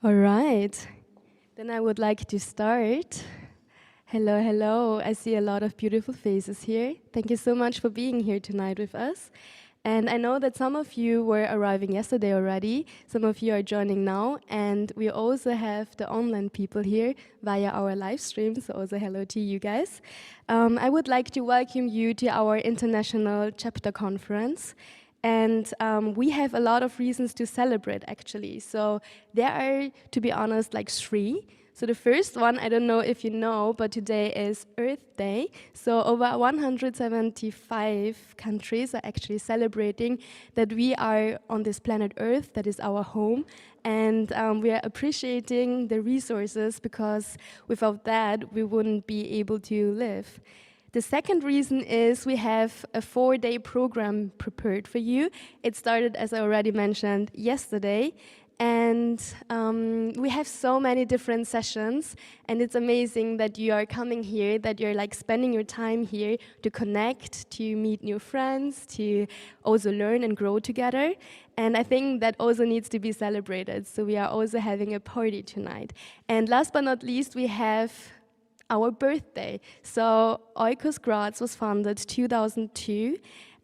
All right, then I would like to start. Hello, hello. I see a lot of beautiful faces here. Thank you so much for being here tonight with us. And I know that some of you were arriving yesterday already, some of you are joining now, and we also have the online people here via our live stream, so also hello to you guys. I would like to welcome you to our International Chapter Conference. And we have a lot of reasons to celebrate, actually. So there are, to be honest, like three. So the first one, I don't know if you know, but today is Earth Day. So over 175 countries are actually celebrating that we are on this planet Earth, that is our home. And we are appreciating the resources because without that, we wouldn't be able to live. The second reason is we have a 4-day program prepared for you. It started, as I already mentioned, yesterday. And we have so many different sessions, and it's amazing that you are coming here, that you're like spending your time here to connect, to meet new friends, to also learn and grow together. And I think that also needs to be celebrated. So we are also having a party tonight. And last but not least, we have our birthday. So Oikos Graz was founded 2002.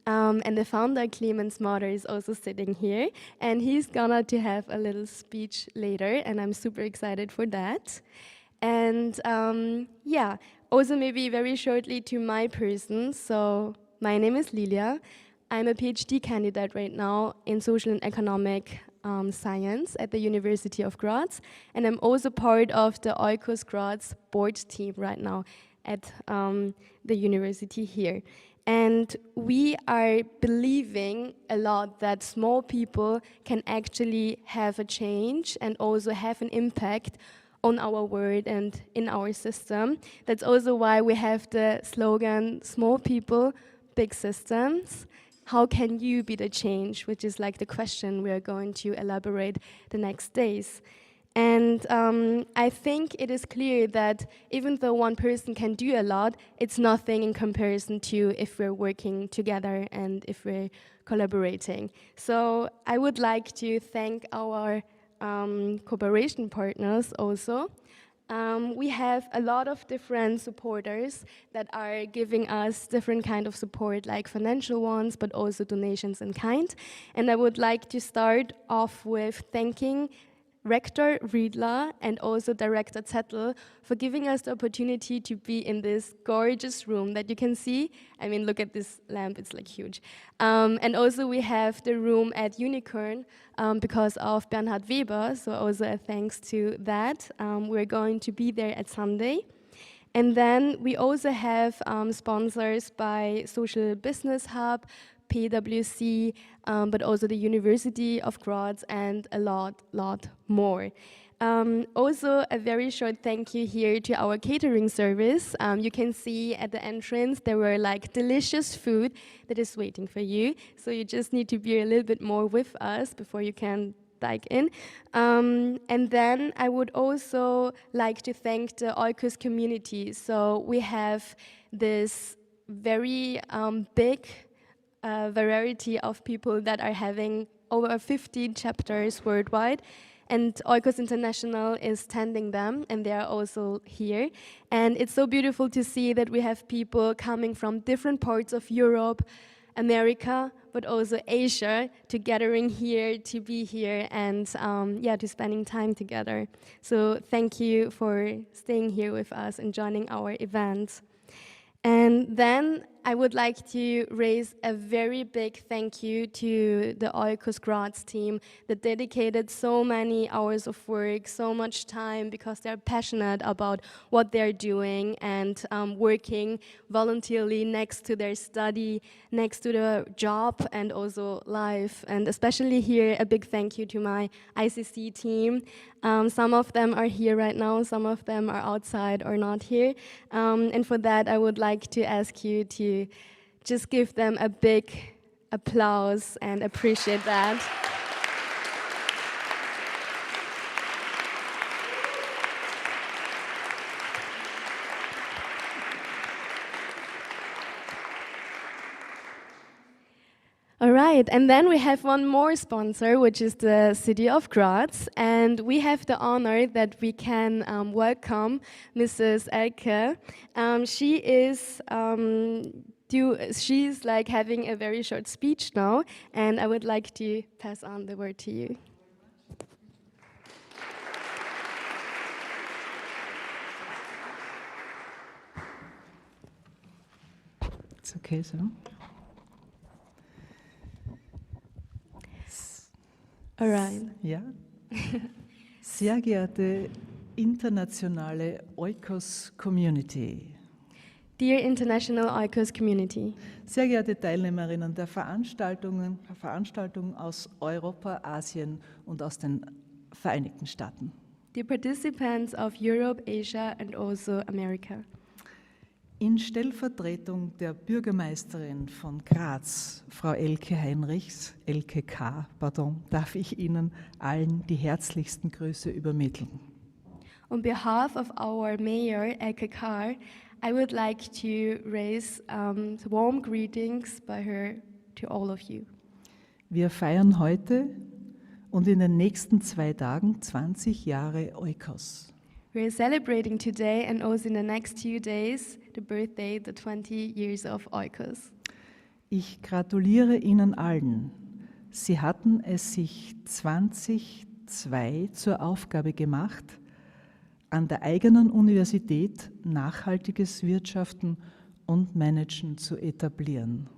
And the founder, Clemens Moder, is also sitting here. And he's gonna to have a little speech later, and I'm super excited for that. And yeah, also maybe very shortly to my person. So my name is Lilia. I'm a PhD candidate right now in social and economic science at the University of Graz. And I'm also part of the oikos Graz board team right now at the university here. And we are believing a lot that small people can actually have a change and also have an impact on our world and in our system. That's also why we have the slogan, small people, big systems. How can you be the change? Which is like the question we are going to elaborate the next days. And I think it is clear that even though one person can do a lot, it's nothing in comparison to if we're working together and if we're collaborating. So I would like to thank our cooperation partners also. We have a lot of different supporters that are giving us different kind of support, like financial ones, but also donations in kind. And I would like to start off with thanking Rector Riedler and also Director Zettel for giving us the opportunity to be in this gorgeous room that you can see. I mean, look at this lamp, it's like huge. And also we have the room at Unicorn because of Bernhard Weber, so also a thanks to that. We're going to be there at Sunday. And then we also have sponsors by Social Business Hub, PwC, but also the University of Graz and a lot more. Also, a very short thank you here to our catering service. You can see at the entrance there were like delicious food that is waiting for you. So you just need to be a little bit more with us before you can dive in. And then I would also like to thank the oikos community. So we have this very big variety of people that are having over 15 chapters worldwide. And Oikos International is tending them, and they are also here. And it's so beautiful to see that we have people coming from different parts of Europe, America, but also Asia, to gathering here, to be here, and yeah, to spending time together. So thank you for staying here with us and joining our event. And then I would like to raise a very big thank you to the Oikos Graz team that dedicated so many hours of work, so much time, because they're passionate about what they're doing and working voluntarily next to their study, next to the job, and also life. And especially here, a big thank you to my ICC team. Some of them are here right now, some of them are outside or not here. And for that, I would like to ask you to just give them a big applause and appreciate that. All right, and then we have one more sponsor, which is the city of Graz, and we have the honor that we can welcome Mrs. Elke. She's like having a very short speech now, and I would like to pass on the word to you. It's okay so. All right. Ja. Sehr geehrte internationale Oikos-Community. Dear international oikos community. Sehr geehrte Teilnehmerinnen der Veranstaltung aus Europa, Asien und aus den Vereinigten Staaten. Dear participants of Europe, Asia and also America. In Stellvertretung der Bürgermeisterin von Graz, Frau Elke Heinrichs, Elke K., darf ich Ihnen allen die herzlichsten Grüße übermitteln. On behalf of our mayor, Elke K., I would like to raise warm greetings by her to all of you. Wir feiern heute und in den nächsten 2 Tagen 20 Jahre Oikos. We are celebrating today and also in the next 2 days the birthday, the 20 years of oikos. Ich gratuliere Ihnen allen. Sie hatten es sich 2002 zur Aufgabe gemacht, an der eigenen Universität nachhaltiges Wirtschaften und Managen zu etablieren.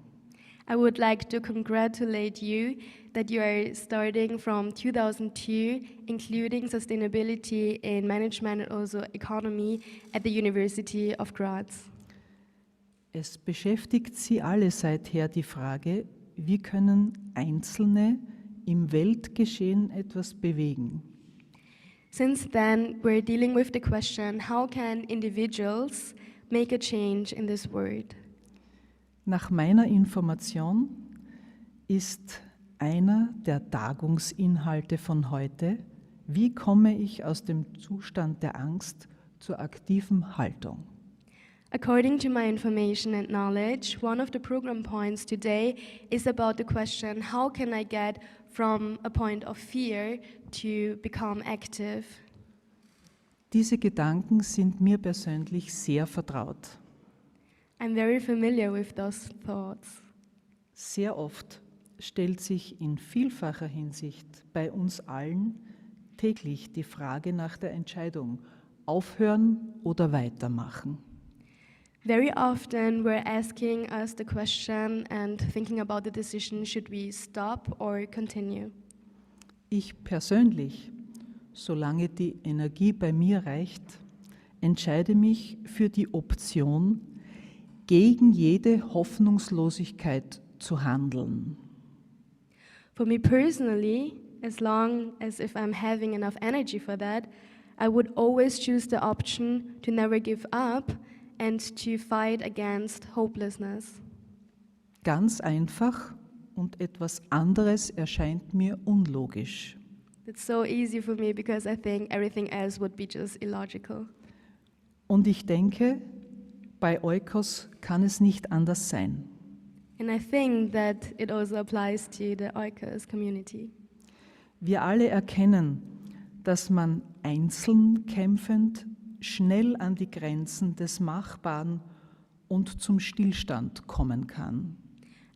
I would like to congratulate you that you are starting from 2002, including sustainability in management and also economy at the University of Graz. Es beschäftigt Sie alle seither die Frage, wie können Einzelne im Weltgeschehen etwas bewegen? Since then, we're dealing with the question, how can individuals make a change in this world? Nach meiner Information ist einer der Tagungsinhalte von heute, wie komme ich aus dem Zustand der Angst zur aktiven Haltung? According to my information and knowledge, one of the program points today is about the question, how can I get from a point of fear to become active? Diese Gedanken sind mir persönlich sehr vertraut. I'm very familiar with those thoughts. Sehr oft stellt sich in vielfacher Hinsicht bei uns allen täglich die Frage nach der Entscheidung, aufhören oder weitermachen. Very often we're asking us the question and thinking about the decision, should we stop or continue? Ich persönlich, solange die Energie bei mir reicht, entscheide mich für die Option, gegen jede Hoffnungslosigkeit zu handeln. For me personally, as long as if I'm having enough energy for that, I would always choose the option to never give up and to fight against hopelessness. Ganz einfach und etwas anderes erscheint mir unlogisch. It's so easy for me because I think everything else would be just illogical. Und ich denke, bei Oikos kann es nicht anders sein. And I think that it also applies to the oikos community. Wir alle erkennen, dass man einzeln kämpfend schnell an die Grenzen des Machbaren und zum Stillstand kommen kann.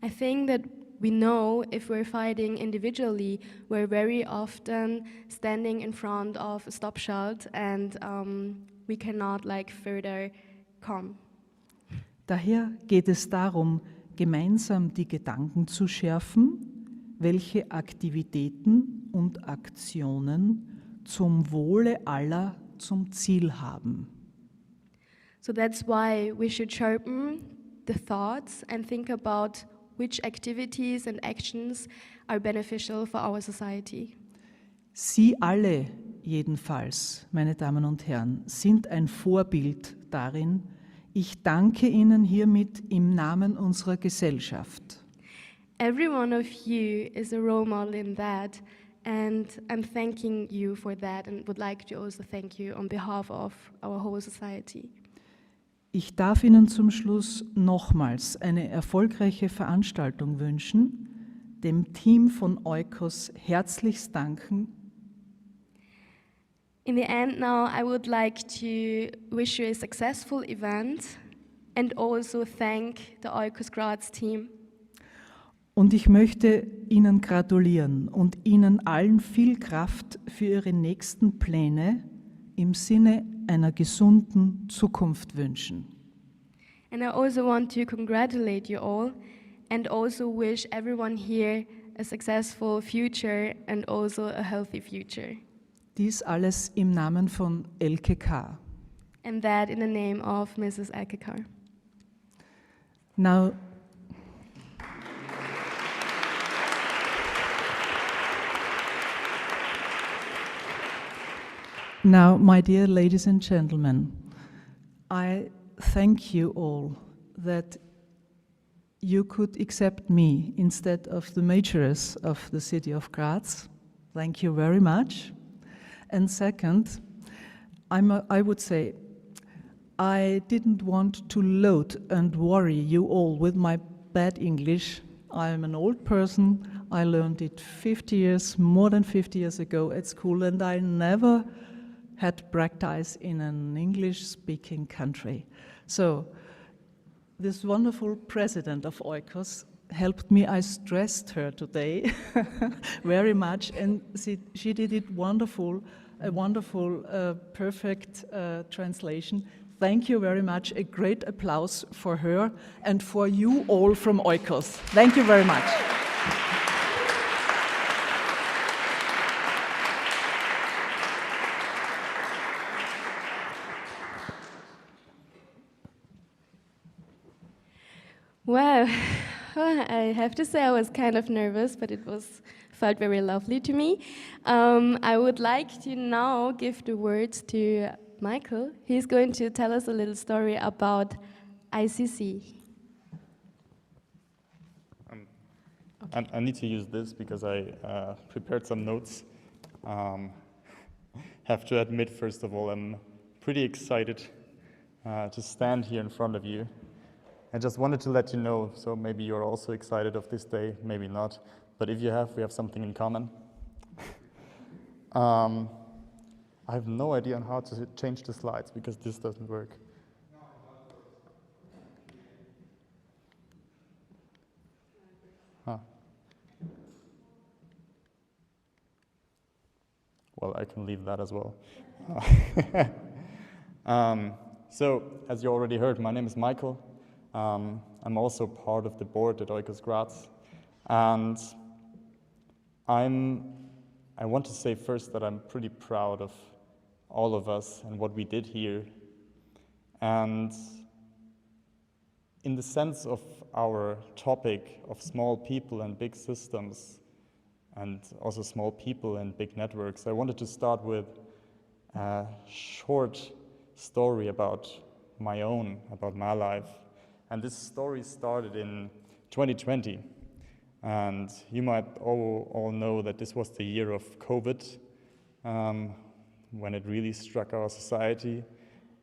I think that we know if we're fighting individually, we're very often standing in front of a stop shot and we cannot further come. Daher geht es darum, gemeinsam die Gedanken zu schärfen, welche Aktivitäten und Aktionen zum Wohle aller zum Ziel haben. So that's why we should sharpen the thoughts and think about which activities and actions are beneficial for our society. Sie alle jedenfalls, meine Damen und Herren, sind ein Vorbild darin. Ich danke Ihnen hiermit im Namen unserer Gesellschaft. Every one of you is a role model in that, and I'm thanking you for that and would like to also thank you on behalf of our whole society. Ich darf Ihnen zum Schluss nochmals eine erfolgreiche Veranstaltung wünschen, dem Team von Oikos herzlichst danken. In the end now, I would like to wish you a successful event and also thank the oikos Graz team. Und ich möchte Ihnen gratulieren und Ihnen allen viel Kraft für Ihre nächsten Pläne im Sinne einer gesunden Zukunft wünschen. And I also want to congratulate you all and also wish everyone here a successful future and also a healthy future. Dies alles im Namen von Elke K. And that in the name of Mrs. Ekekar. Now, my dear ladies and gentlemen, I thank you all that you could accept me instead of the majoress of the city of Graz. Thank you very much. And second, I would say, I didn't want to load and worry you all with my bad English. I'm an old person. I learned it more than 50 years ago at school, and I never had practice in an English-speaking country. So this wonderful president of Oikos helped me. I stressed her today very much, and she did it a wonderful, perfect translation. Thank you very much. A great applause for her and for you all from Oikos. Thank you very much. Wow, I have to say I was kind of nervous, but felt very lovely to me. I would like to now give the words to Michael. He's going to tell us a little story about ICC. I need to use this because I prepared some notes. Have to admit, first of all, I'm pretty excited to stand here in front of you. I just wanted to let you know, so maybe you're also excited of this day, maybe not, but if you have, we have something in common. I have no idea on how to change the slides because this doesn't work. Huh. Well, I can leave that as well. So, as you already heard, my name is Michael. I'm also part of the board at oikos Graz, and I want to say first that I'm pretty proud of all of us and what we did here. And in the sense of our topic of small people and big systems, and also small people and big networks, I wanted to start with a short story about my life. And this story started in 2020. And you might all know that this was the year of COVID, when it really struck our society.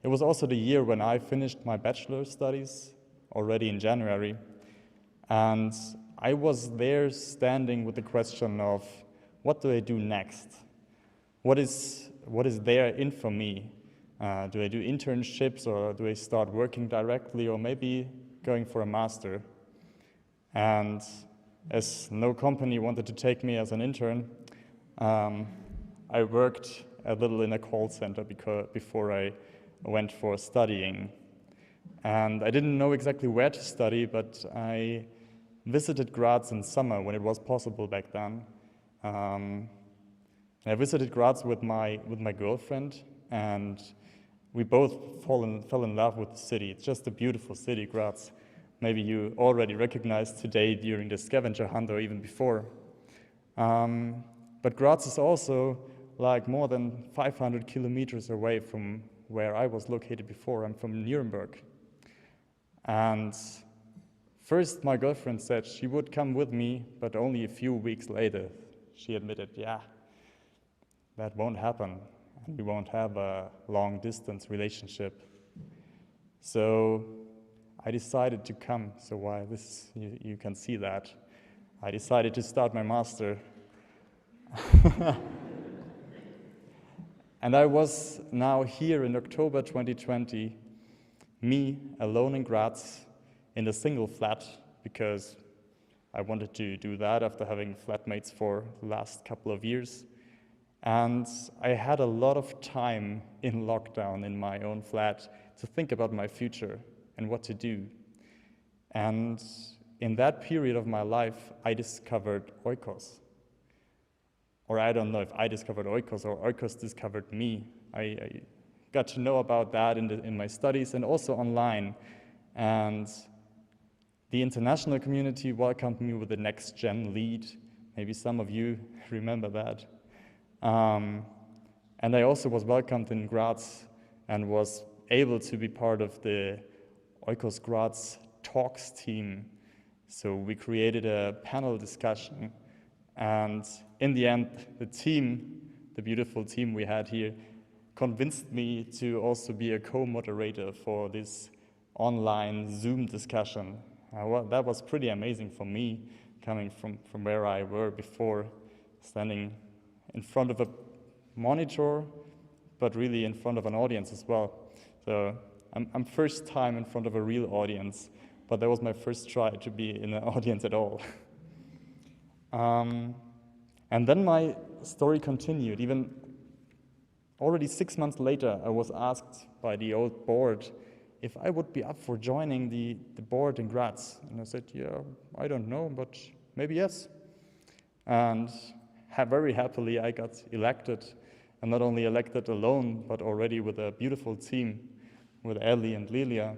It was also the year when I finished my bachelor studies, already in January. And I was there standing with the question of, what do I do next? What is there in for me? Do I do internships, or do I start working directly, or maybe going for a master? And as no company wanted to take me as an intern, I worked a little in a call center before I went for studying. And I didn't know exactly where to study, but I visited Graz in summer when it was possible back then. I visited Graz with my girlfriend, and we both fell in love with the city. It's just a beautiful city, Graz. Maybe you already recognized today during the scavenger hunt or even before. But Graz is also like more than 500 kilometers away from where I was located before. I'm from Nuremberg. And first my girlfriend said she would come with me, but only a few weeks later she admitted, yeah, that won't happen. And we won't have a long distance relationship. So I decided to come. So you can see that. I decided to start my master. And I was now here in October 2020, me alone in Graz in a single flat, because I wanted to do that after having flatmates for the last couple of years. And I had a lot of time in lockdown in my own flat to think about my future and what to do. And in that period of my life, I discovered oikos. Or I don't know if I discovered oikos or oikos discovered me. I got to know about that in my studies and also online. And the international community welcomed me with the Next Gen lead. Maybe some of you remember that. And I also was welcomed in Graz and was able to be part of the Oikos Graz talks team. So we created a panel discussion, and in the end, the team, the beautiful team we had here, convinced me to also be a co-moderator for this online Zoom discussion. Well, that was pretty amazing for me, coming from where I were before, standing in front of a monitor, but really in front of an audience as well. So I'm first time in front of a real audience, but that was my first try to be in an audience at all. And then my story continued. Even already 6 months later, I was asked by the old board if I would be up for joining the board in Graz. And I said, yeah, I don't know, but maybe yes. And very happily, I got elected, and not only elected alone, but already with a beautiful team, with Ellie and Lilia.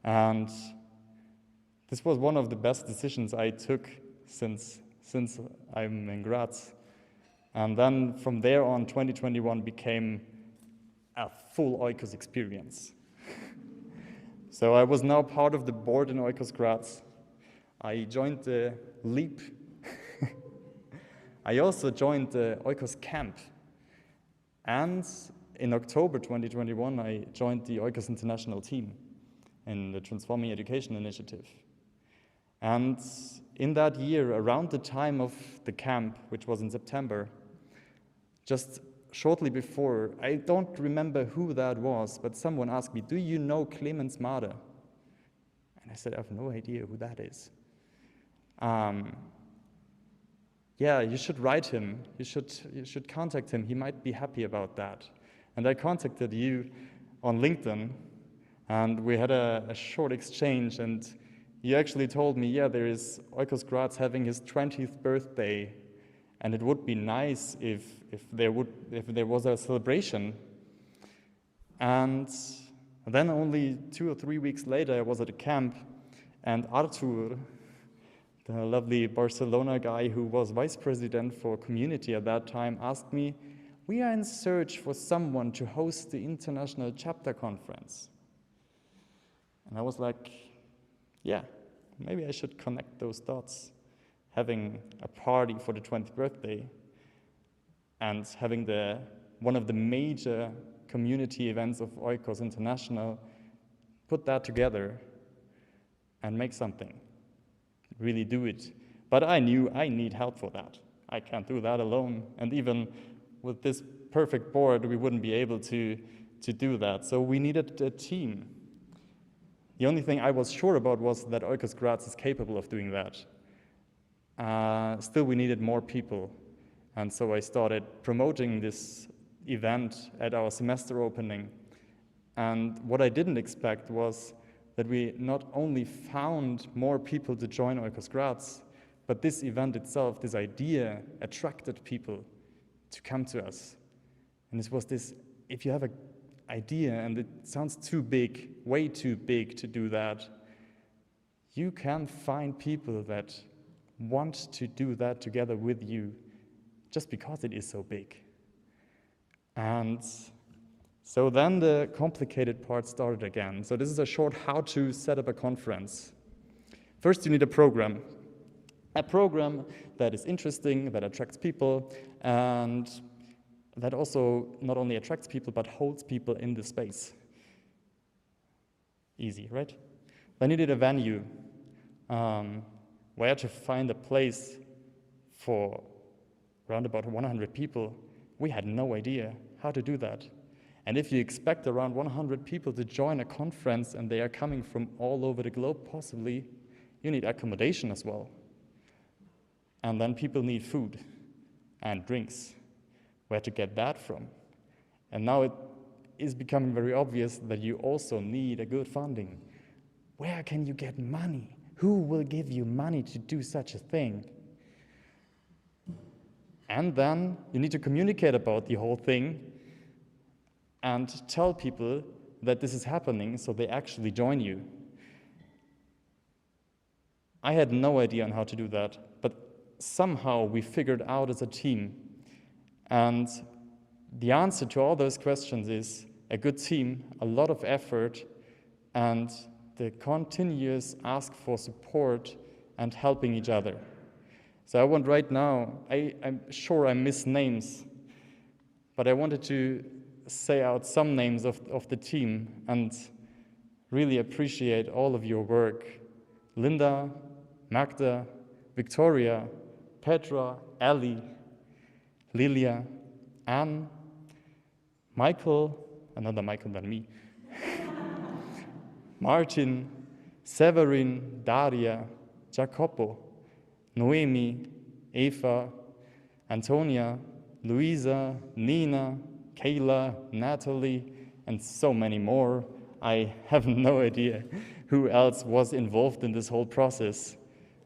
And this was one of the best decisions I took since I'm in Graz. And then from there on, 2021 became a full Oikos experience. So I was now part of the board in Oikos Graz. I joined the LEAP. I also joined the Oikos camp. And in October 2021, I joined the Oikos International team in the Transforming Education Initiative. And in that year, around the time of the camp, which was in September, just shortly before, I don't remember who that was, but someone asked me, do you know Clemens Mader? And I said, I have no idea who that is. Yeah, you should write him. You should contact him. He might be happy about that. And I contacted you on LinkedIn, and we had a short exchange, and you actually told me, yeah, there is Oikos Graz having his 20th birthday, and it would be nice if there was a celebration. And then only 2 or 3 weeks later, I was at a camp, and Artur, the lovely Barcelona guy who was vice president for community at that time, asked me, we are in search for someone to host the international chapter conference. And I was like, yeah, maybe I should connect those dots. Having a party for the 20th birthday and having one of the major community events of Oikos International, put that together and make something. Really do it. But I knew I need help for that. I can't do that alone. And even with this perfect board, we wouldn't be able to do that. So we needed a team. The only thing I was sure about was that Oikos Graz is capable of doing that. Still, we needed more people. And so I started promoting this event at our semester opening. And what I didn't expect was that we not only found more people to join Oikos Graz, but this event itself, this idea, attracted people to come to us. And this was this, if you have an idea and it sounds too big, way too big to do that, you can find people that want to do that together with you just because it is so big. And so then the complicated part started again. So this is a short how to set up a conference. First, you need a program that is interesting, that attracts people, and that also not only attracts people, but holds people in the space. Easy, right? Then you need a venue. where to find a place for around about 100 people, we had no idea how to do that. And if you expect around 100 people to join a conference and they are coming from all over the globe, possibly, you need accommodation as well. And then people need food and drinks. Where to get that from? And now it is becoming very obvious that you also need a good funding. Where can you get money? Who will give you money to do such a thing? And then you need to communicate about the whole thing and tell people that this is happening so they actually join you. I had no idea on how to do that, but somehow we figured out as a team. And the answer to all those questions is a good team, a lot of effort, and the continuous ask for support and helping each other. So I want right now, I'm sure I miss names, but I wanted to say out some names of the team and really appreciate all of your work. Linda, Magda, Victoria, Petra, Ali, Lilia, Anne, Michael, another Michael than me, Martin, Severin, Daria, Jacopo, Noemi, Eva, Antonia, Luisa, Nina, Kayla, Natalie, and so many more. I have no idea who else was involved in this whole process.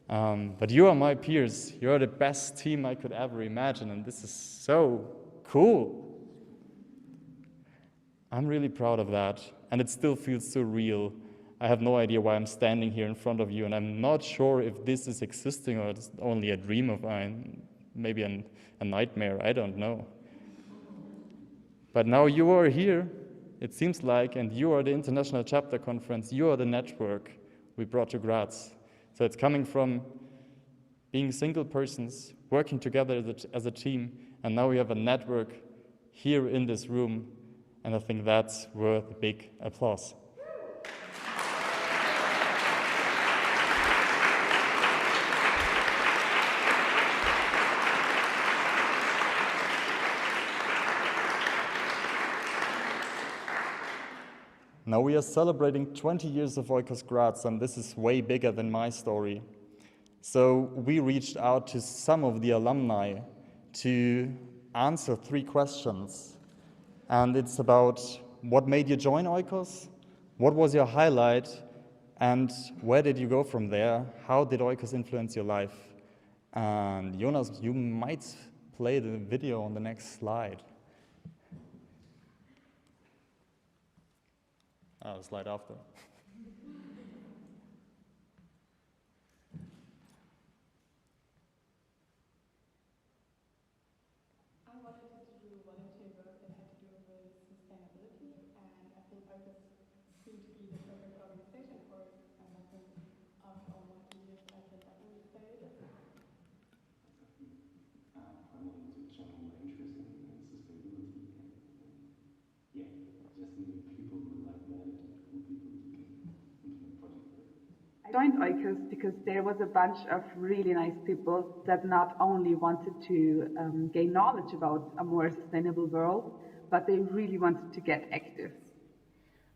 But you are my peers. You're the best team I could ever imagine, and this is so cool. I'm really proud of that, and it still feels so real. I have no idea why I'm standing here in front of you, and I'm not sure if this is existing or it's only a dream of mine, maybe a nightmare, I don't know. But now you are here, it seems like, and you are the International Chapter Conference, you are the network we brought to Graz. So it's coming from being single persons, working together as a team, and now we have a network here in this room, and I think that's worth a big applause. Now we are celebrating 20 years of Oikos Graz, and this is way bigger than my story. So we reached out to some of the alumni to answer 3 questions. And it's about what made you join Oikos, what was your highlight, and where did you go from there? How did Oikos influence your life? And Jonas, you might play the video on the next slide. Oh, slide after. I wanted to do volunteer work that had to do with sustainability, and I think Oikos seemed to be the perfect organization for it. And I think after almost 2 years, I can definitely say it is. I wanted to channel my interest in sustainability and yeah, just meeting people who are like-minded and cool people to implement project work. I joined oikos because there was a bunch of really nice people that not only wanted to gain knowledge about a more sustainable world, but they really wanted to get active.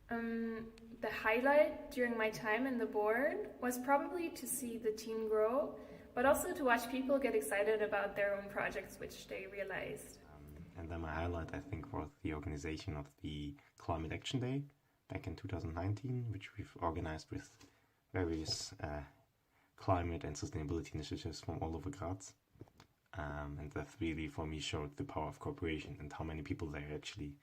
The highlight during my time in the board was probably to see the team grow, but also to watch people get excited about their own projects which they realized. And then my highlight, I think, was the organization of the Climate Action Day back in 2019, which we've organized with various climate and sustainability initiatives from all over Graz. And that really, for me, showed the power of cooperation and how many people there are actually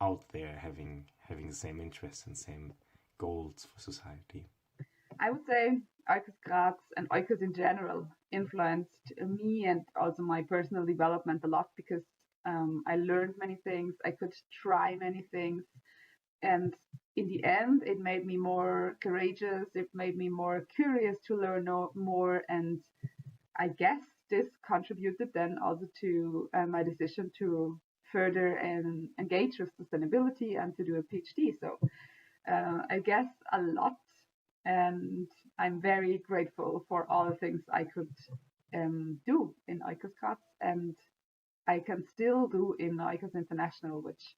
out there having the same interests and same goals for society. I would say Oikos Graz and Oikos in general influenced me and also my personal development a lot because I learned many things, I could try many things, and in the end it made me more courageous, it made me more curious to learn more, and I guess this contributed then also to my decision to further engage with sustainability and to do a PhD. So I guess a lot And I'm very grateful for all the things I could do in oikos Graz, and I can still do in oikos International, which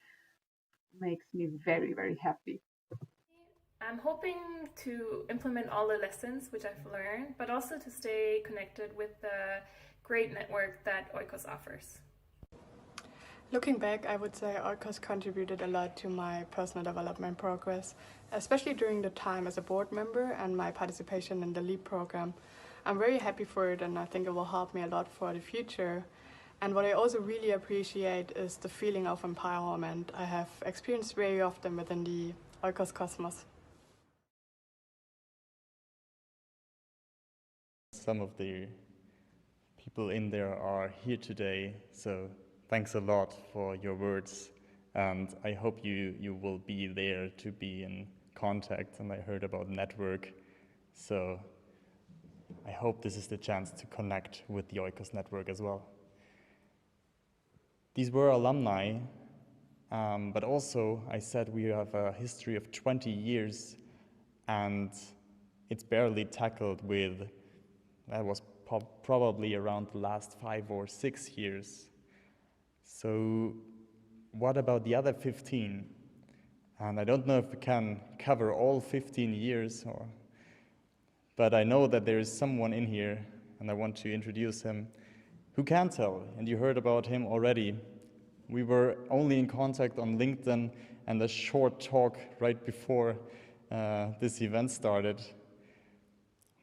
makes me very, very happy. I'm hoping to implement all the lessons which I've learned, but also to stay connected with the great network that oikos offers. Looking back, I would say oikos contributed a lot to my personal development progress, especially during the time as a board member and my participation in the LEAP program. I'm very happy for it, and I think it will help me a lot for the future. And what I also really appreciate is the feeling of empowerment I have experienced very often within the oikos cosmos. Some of the people in there are here today, so thanks a lot for your words, and I hope you will be there to be in contact. And I heard about network, so I hope this is the chance to connect with the oikos network as well. These were alumni, but also I said we have a history of 20 years, and it's barely tackled with, that was probably around the last 5 or 6 years. So what about the other 15? And I don't know if we can cover all 15 years, but I know that there is someone in here, and I want to introduce him, who can tell, and you heard about him already. We were only in contact on LinkedIn and a short talk right before this event started.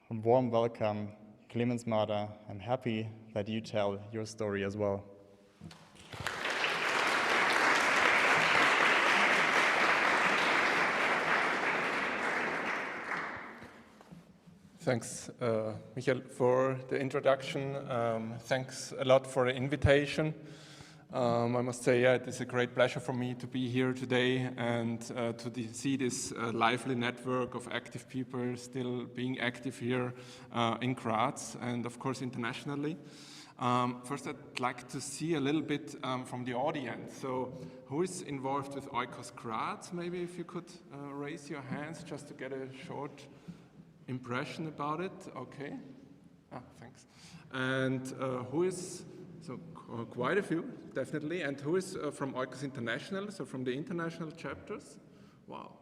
A warm welcome, Clemens Mader. I'm happy that you tell your story as well. Thanks, Michael, for the introduction. Thanks a lot for the invitation. I must say, it is a great pleasure for me to be here today and to see this lively network of active people still being active here in Graz and, of course, internationally. First, I'd like to see a little bit from the audience. So, who is involved with oikos Graz? Maybe if you could raise your hands just to get a short impression about it. Okay. Thanks. And who is, so quite a few, definitely. And who is from oikos International, so from the international chapters? Wow,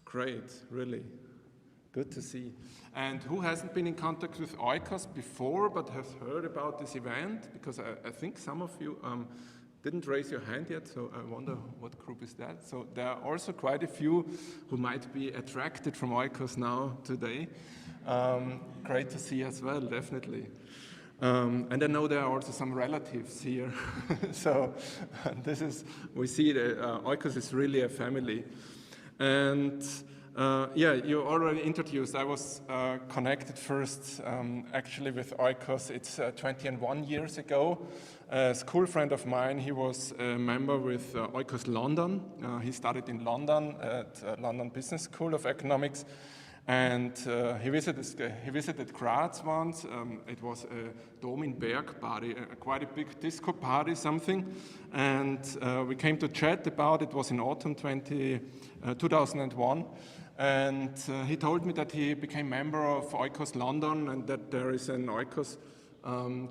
great, really. Good to see. And who hasn't been in contact with oikos before but has heard about this event? Because I think some of you didn't raise your hand yet, so I wonder what group is that. So there are also quite a few who might be attracted from oikos now today. Great to see as well, definitely. And I know there are also some relatives here. So this is, we see that oikos is really a family. And yeah, you already introduced. I was connected first actually with oikos. It's 21 years ago. A school friend of mine, he was a member with oikos London. He studied in London at London Business School of Economics. And he visited Graz once. It was a Dominberg party, quite a big disco party, something. And we came to chat about it. It was in autumn 2001. And he told me that he became member of oikos London and that there is an oikos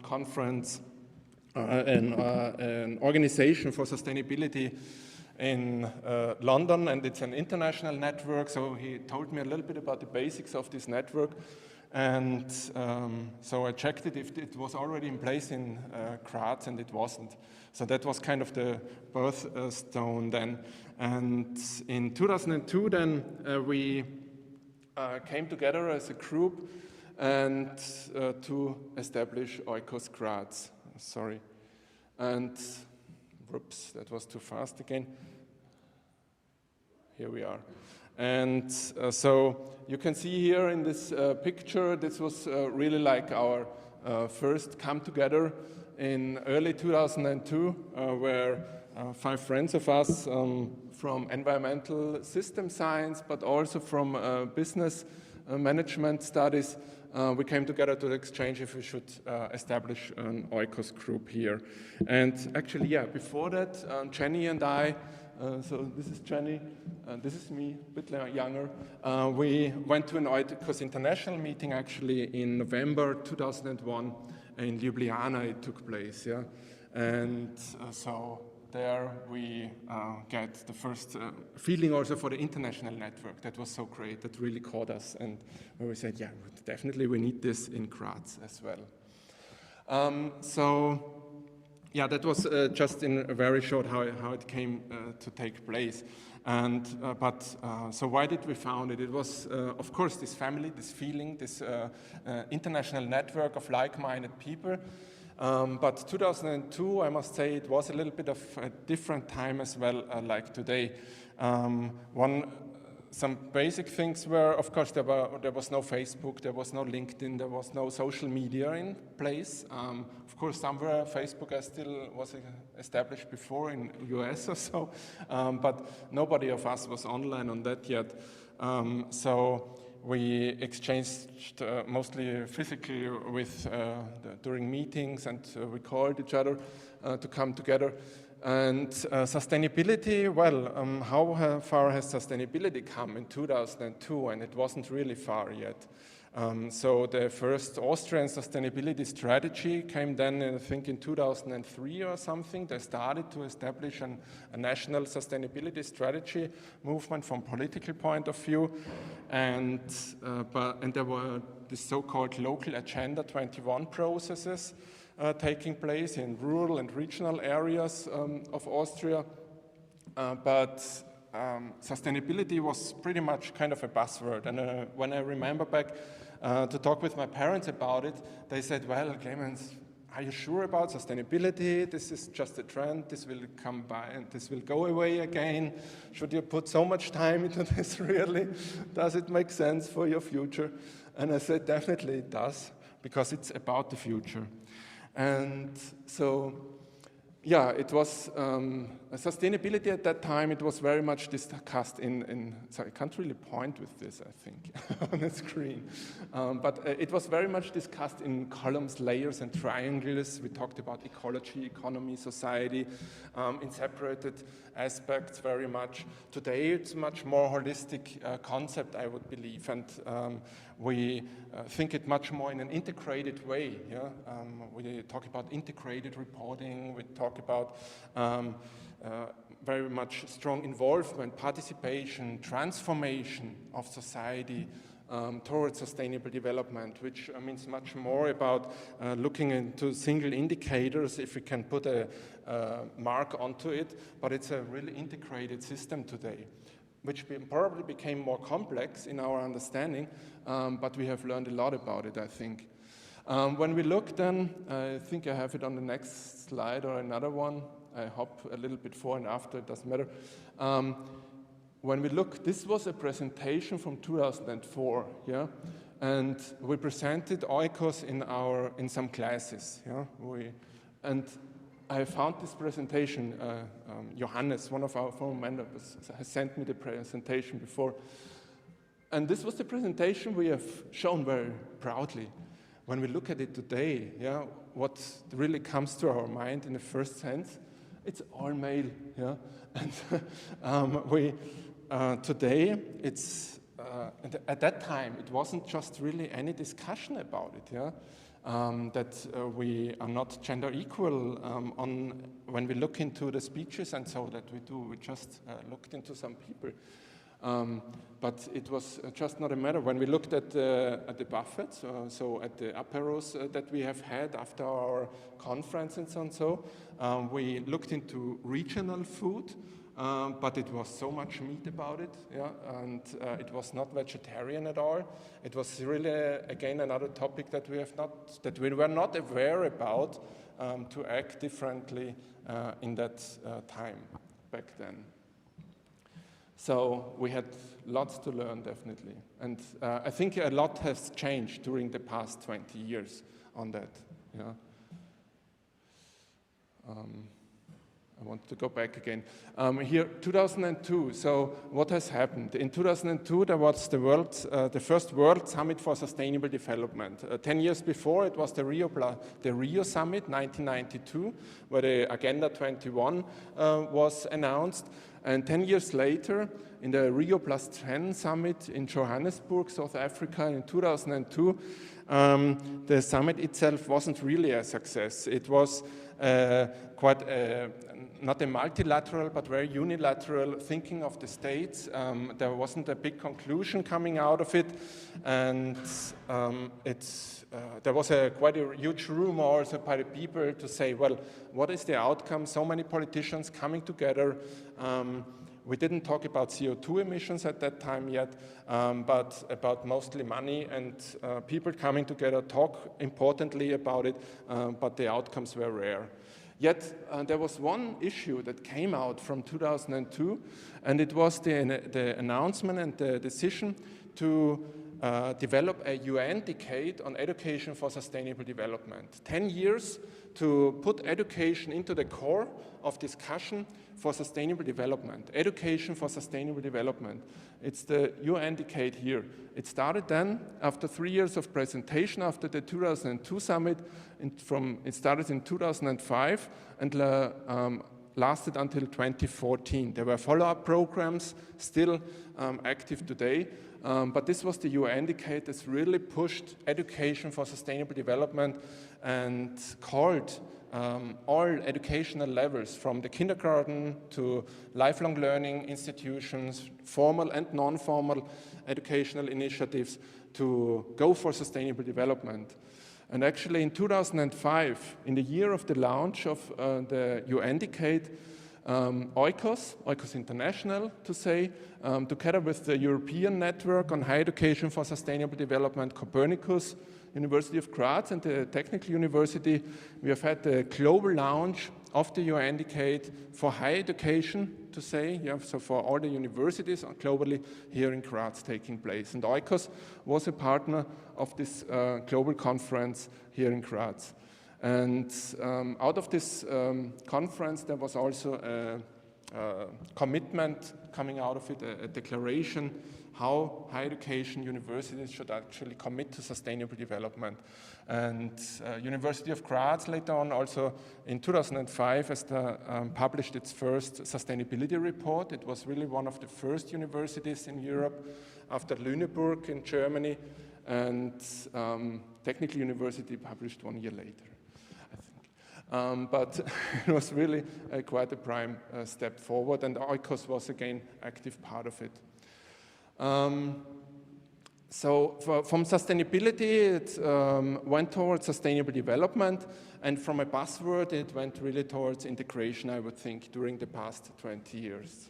conference, an organization for sustainability in London, and it's an international network. So he told me a little bit about the basics of this network. And so I checked it if it was already in place in Graz, and it wasn't. So that was kind of the birthstone then. And in 2002 then we came together as a group and to establish oikos Graz. Sorry. And whoops, that was too fast again. Here we are. And so you can see here in this picture, this was really like our first come together in early 2002, where 5 friends of us from environmental system science, but also from business management studies, we came together to exchange if we should establish an oikos group here. And actually, yeah, before that, Jenny and I So this is Jenny, this is me, a bit younger. We went to an oikos international meeting actually in November 2001 in Ljubljana. It took place, yeah, and so there we get the first feeling also for the international network. That was so great. That really caught us, and where we said, yeah, definitely we need this in Graz as well. So. Yeah, that was just in a very short how it came to take place. And, so why did we found it? It was, of course, this family, this feeling, this international network of like-minded people. But 2002, I must say, it was a little bit of a different time as well, like today. Some basic things were, of course, there was no Facebook, there was no LinkedIn, there was no social media in place. Of course, somewhere Facebook still was established before in US or so, but nobody of us was online on that yet. So we exchanged mostly physically with during meetings, and we called each other to come together. And sustainability, well, how far has sustainability come in 2002? And it wasn't really far yet. So the first Austrian sustainability strategy came then, I think, in 2003 or something. They started to establish a national sustainability strategy movement from political point of view. And there were the so-called local Agenda 21 processes taking place in rural and regional areas of Austria. But sustainability was pretty much kind of a buzzword. And when I remember back to talk with my parents about it, they said, well, Clemens, are you sure about sustainability? This is just a trend. This will come by and this will go away again. Should you put so much time into this really? Does it make sense for your future? And I said, definitely it does, because it's about the future. And so, yeah, it was sustainability at that time. It was very much discussed sorry, I can't really point with this, I think, on the screen. But it was very much discussed in columns, layers, and triangles. We talked about ecology, economy, society, in separated aspects very much. Today, it's a much more holistic concept, I would believe, and we think it much more in an integrated way. Yeah? We talk about integrated reporting. We talk about very much strong involvement, participation, transformation of society towards sustainable development, which means much more about looking into single indicators, if we can put a mark onto it, but it's a really integrated system today, which probably became more complex in our understanding, but we have learned a lot about it, I think. When we look then, I think I have it on the next slide or another one. I hop a little bit before and after, it doesn't matter. When we look, this was a presentation from 2004, yeah? And we presented oikos in some classes, yeah? And I found this presentation, Johannes, one of our former members, has sent me the presentation before. And this was the presentation we have shown very proudly. When we look at it today, yeah, what really comes to our mind in the first sense, it's all male, yeah. And today, it's at that time, it wasn't just really any discussion about it, yeah. That we are not gender equal when we look into the speeches and so that we do. We just looked into some people. But it was just not a matter. When we looked at the buffets, so at the aperos that we have had after our conference and so, we looked into regional food, but it was so much meat about it, yeah, and it was not vegetarian at all. It was really, again, another topic that we were not aware about to act differently in that time back then. So we had lots to learn, definitely. And I think a lot has changed during the past 20 years on that. Yeah. I want to go back again. Here, 2002. So what has happened? In 2002, there was the first World Summit for Sustainable Development. 10 years before, it was the Rio Summit, 1992, where the Agenda 21 was announced. And 10 years later, in the Rio +10 Summit in Johannesburg, South Africa, in 2002, the summit itself wasn't really a success. It was quite not a multilateral, but very unilateral thinking of the states. There wasn't a big conclusion coming out of it, and there was quite a huge rumor also by the people to say, well, what is the outcome? So many politicians coming together. We didn't talk about CO2 emissions at that time yet, but about mostly money and people coming together, talk importantly about it, but the outcomes were rare. Yet there was one issue that came out from 2002, and it was the announcement and the decision to develop a UN decade on education for sustainable development. 10 years to put education into the core of discussion for sustainable development. Education for sustainable development. It's the UN decade here. It started then after 3 years of presentation after the 2002 summit. It started in 2005 and lasted until 2014. There were follow-up programs still active today. But this was the UN decade that's really pushed education for sustainable development and called all educational levels, from the kindergarten to lifelong learning institutions, formal and non-formal educational initiatives, to go for sustainable development. And actually in 2005, in the year of the launch of the UN decade, oikos International to say, together with the European Network on Higher Education for Sustainable Development, Copernicus, University of Graz and the Technical University, we have had the global launch of the UN decade for higher education to say, so for all the universities globally here in Graz taking place. And oikos was a partner of this global conference here in Graz. And out of this conference, there was also a commitment coming out of it, a declaration how higher education universities should actually commit to sustainable development. And University of Graz later on also in 2005 published its first sustainability report. It was really one of the first universities in Europe after Lüneburg in Germany, and Technical University published 1 year later. But it was really quite a prime step forward, and oikos was again active part of it. So from sustainability, it went towards sustainable development, and from a buzzword, it went really towards integration, I would think, during the past 20 years.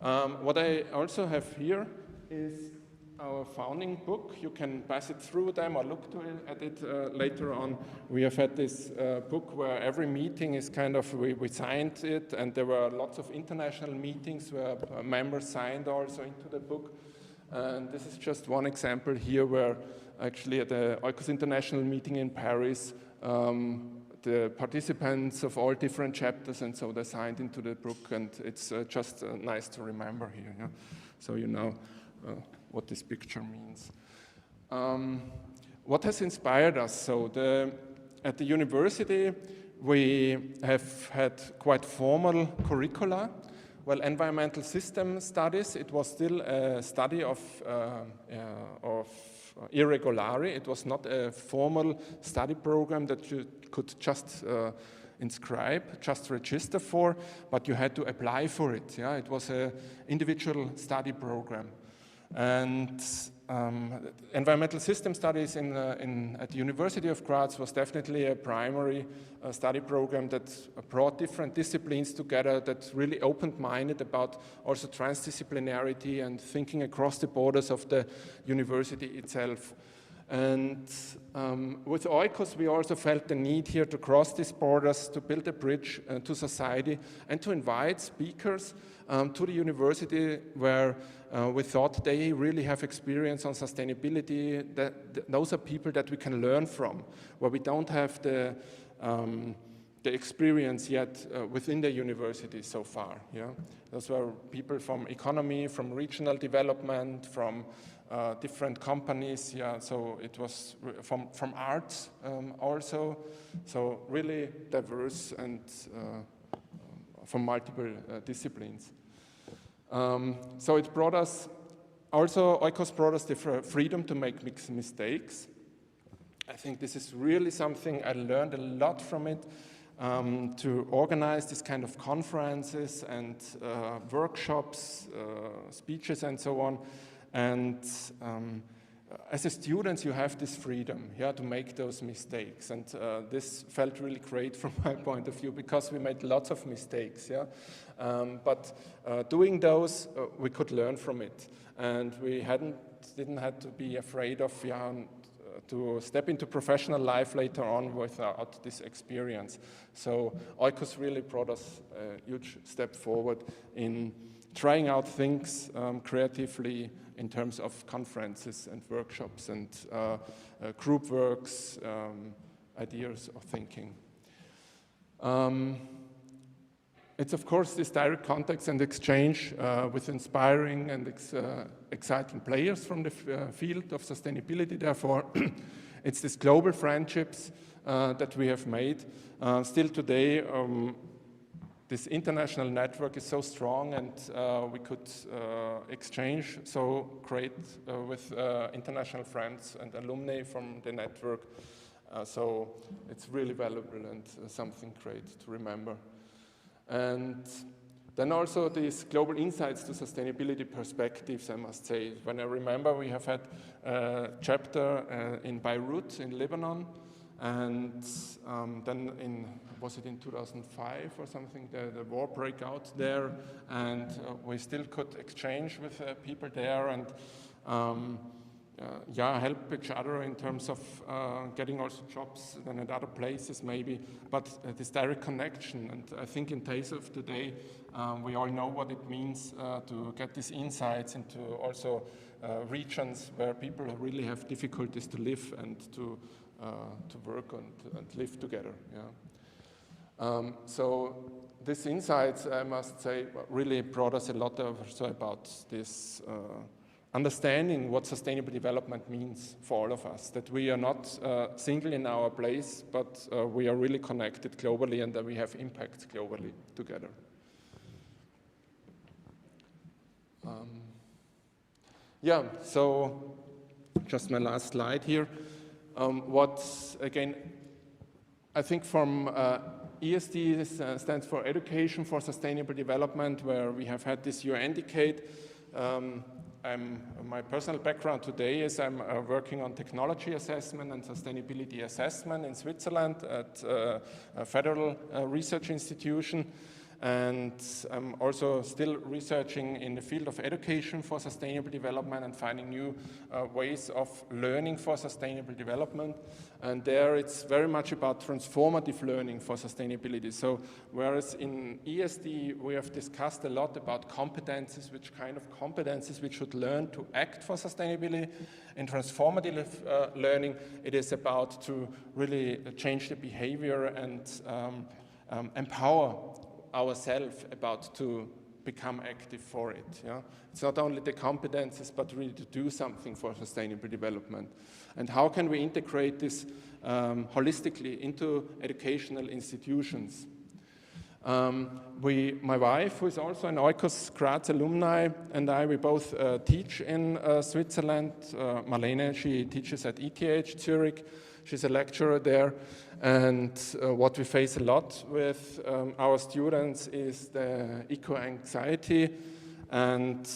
What I also have here is our founding book. You can pass it through them or look at it later on. We have had this book where every meeting is kind of, we signed it, and there were lots of international meetings where members signed also into the book. And this is just one example here where actually at the Oikos International meeting in Paris, the participants of all different chapters, and so they signed into the book, and it's just nice to remember here. Yeah? So you know what this picture means. What has inspired us? So at the university, we have had quite formal curricula. Well, environmental system studies, it was still a study of irregularity. It was not a formal study program that you could just inscribe, just register for, but you had to apply for it. Yeah? It was an individual study program. And environmental system studies at the University of Graz was definitely a primary study program that brought different disciplines together, that really open-minded about also transdisciplinarity and thinking across the borders of the university itself. And with oikos, we also felt the need here to cross these borders, to build a bridge to society, and to invite speakers to the university where we thought they really have experience on sustainability. Those are people that we can learn from, where we don't have the the experience yet within the university so far. Yeah? Those were people from economy, from regional development, from different companies. Yeah, so it was from arts also. So really diverse and from multiple disciplines. So it brought us, also oikos brought us the freedom to make mistakes. I think this is really something I learned a lot from it, to organize this kind of conferences and workshops, speeches and so on. And as a student, you have this freedom, yeah, to make those mistakes. And this felt really great from my point of view, because we made lots of mistakes, yeah. But doing those, we could learn from it. And we didn't have to be afraid of, yeah, to step into professional life later on without this experience. So oikos really brought us a huge step forward in trying out things creatively in terms of conferences and workshops and group works, ideas of thinking. It's of course this direct contact and exchange with inspiring and exciting players from the field of sustainability. Therefore, it's these global friendships that we have made. Still today, this international network is so strong, and we could exchange so great with international friends and alumni from the network. So it's really valuable and something great to remember. And then also these global insights to sustainability perspectives, I must say. When I remember, we have had a chapter in Beirut in Lebanon, and then was it in 2005 or something, the war broke out there, and we still could exchange with people there and help each other in terms of getting also jobs then at other places maybe, but this direct connection. And I think in days of today, we all know what it means to get these insights into also regions where people really have difficulties to live and to work and live together. Yeah. So these insights, I must say, really brought us a lot also about this understanding what sustainable development means for all of us, that we are not single in our place, but we are really connected globally and that we have impacts globally together. So just my last slide here. Again, I think from ESD stands for Education for Sustainable Development, where we have had this UN decade. My personal background today is I'm working on technology assessment and sustainability assessment in Switzerland at a federal research institution. And I'm also still researching in the field of education for sustainable development and finding new ways of learning for sustainable development. And there it's very much about transformative learning for sustainability. So whereas in ESD we have discussed a lot about competences, which kind of competences we should learn to act for sustainability, in transformative learning it is about to really change the behavior and empower ourselves about to become active for it. Yeah? It's not only the competences, but really to do something for sustainable development. And how can we integrate this holistically into educational institutions? My wife, who is also an oikos Graz alumni, and we both teach in Switzerland. Marlene, she teaches at ETH Zurich. She's a lecturer there, and what we face a lot with our students is the eco-anxiety, and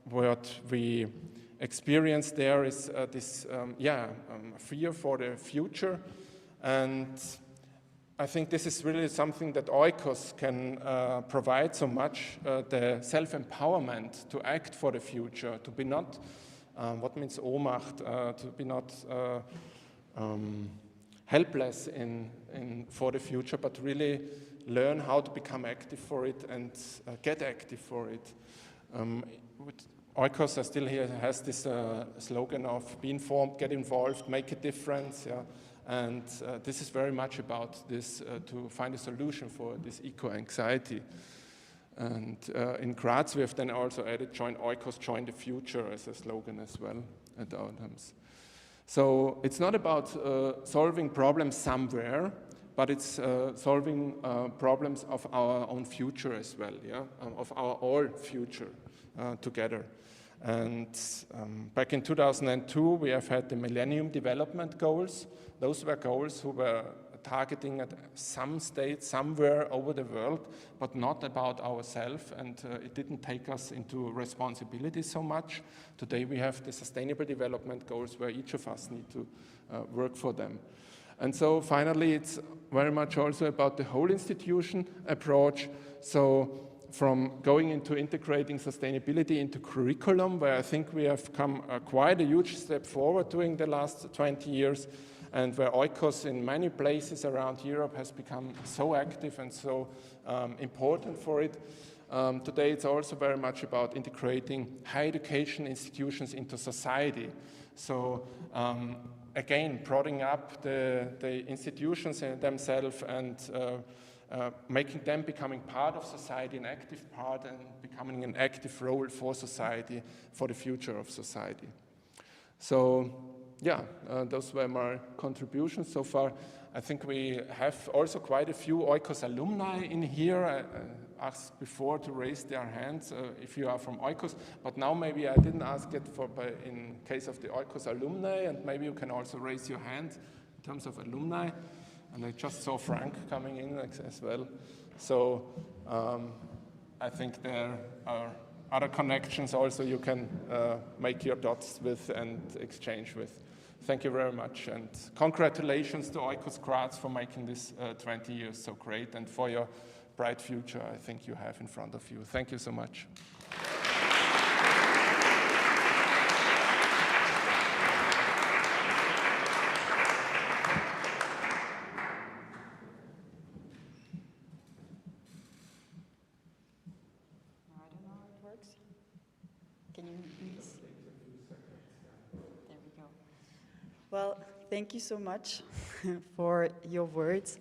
what we experience there is this fear for the future. And I think this is really something that oikos can provide so much, the self-empowerment to act for the future, to be not, what means Ohnmacht, to be not helpless for the future, but really learn how to become active for it and get active for it. Oikos still here has this slogan of be informed, get involved, make a difference. Yeah? And this is very much about this, to find a solution for this eco-anxiety. And in Graz, we have then also added join oikos, join the future as a slogan as well at our times. So it's not about solving problems somewhere, but it's solving problems of our own future as well, yeah? Of our all future together. And back in 2002, we have had the Millennium Development Goals. Those were goals who were targeting at some state somewhere over the world, but not about ourselves, and it didn't take us into responsibility so much. Today we have the Sustainable Development Goals where each of us need to work for them. And so finally, it's very much also about the whole institution approach. So from going into integrating sustainability into curriculum, where I think we have come quite a huge step forward during the last 20 years, and where oikos in many places around Europe has become so active and so important for it. Today it's also very much about integrating higher education institutions into society. So again, prodding up the institutions themselves and making them becoming part of society, an active part, and becoming an active role for society, for the future of society. So yeah, those were my contributions so far. I think we have also quite a few oikos alumni in here. I asked before to raise their hands if you are from oikos, but now maybe I didn't ask it in case of the oikos alumni, and maybe you can also raise your hand in terms of alumni. And I just saw Frank coming in as well. So I think there are other connections also you can make your dots with and exchange with. Thank you very much, and congratulations to Oikos Graz for making this 20 years so great, and for your bright future I think you have in front of you. Thank you so much. Well, thank you so much for your words.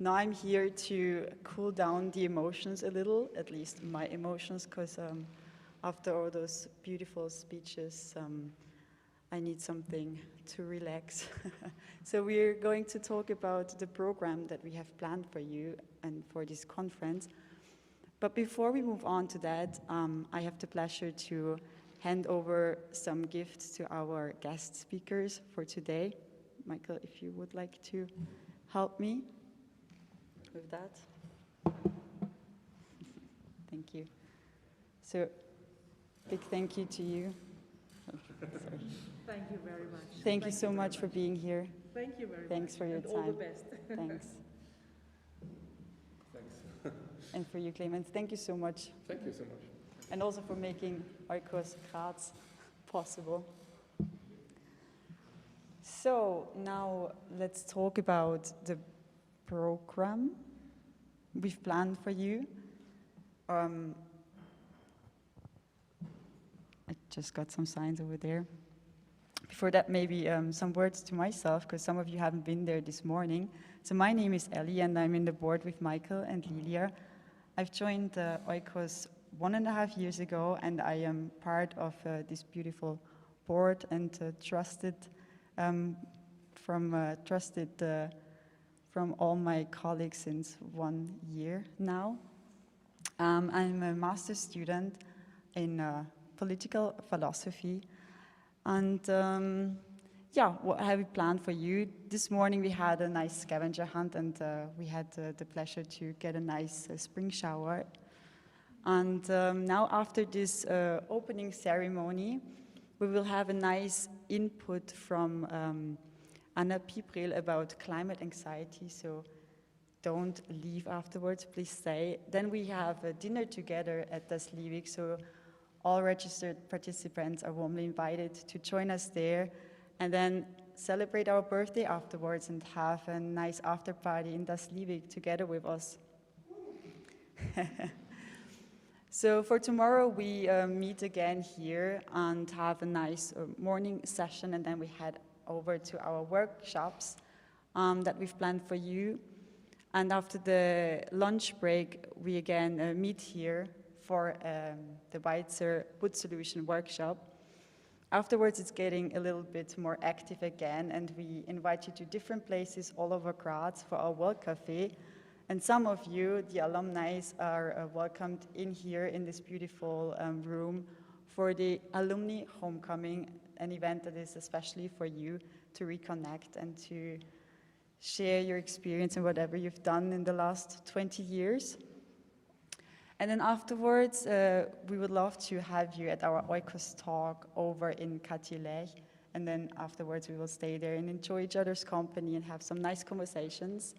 Now I'm here to cool down the emotions a little, at least my emotions, because after all those beautiful speeches, I need something to relax. So we're going to talk about the program that we have planned for you and for this conference. But before we move on to that, I have the pleasure to hand over some gifts to our guest speakers for today. Michael, if you would like to help me with that. Thank you. So, big thank you to you. Thank you very much. Thank you so much for being here. Thank you very much. Thanks for your and time. all the best. Thanks. Thanks. And for you, Clemens, thank you so much. Thank you so much. And also for making Oikos Graz possible. So now let's talk about the program we've planned for you. I just got some signs over there. Before that, maybe some words to myself, because some of you haven't been there this morning. So my name is Ellie, and I'm in the board with Michael and Lilia. I've joined Oikos 1.5 years ago, and I am part of this beautiful board and trusted from all my colleagues since 1 year now. I'm a master's student in political philosophy, and yeah, what have we planned for you? This morning we had a nice scavenger hunt, and we had the pleasure to get a nice spring shower. And now after this opening ceremony, we will have a nice input from Anna Piprel about climate anxiety, so don't leave afterwards, please stay. Then we have a dinner together at Das Liebig, so all registered participants are warmly invited to join us there, and then celebrate our birthday afterwards and have a nice after party in Das Liebig together with us. So for tomorrow, we meet again here and have a nice morning session, and then we head over to our workshops. that we've planned for you. And after the lunch break, we again meet here for the Weitzer Wood Solution workshop. Afterwards, it's getting a little bit more active again, and we invite you to different places all over Graz for our World Cafe. And some of you, the alumni, are welcomed in here in this beautiful room for the Alumni Homecoming, an event that is especially for you to reconnect and to share your experience and whatever you've done in the last 20 years. And then afterwards, we would love to have you at our oikos talk over in Katilech. And then afterwards, we will stay there and enjoy each other's company and have some nice conversations.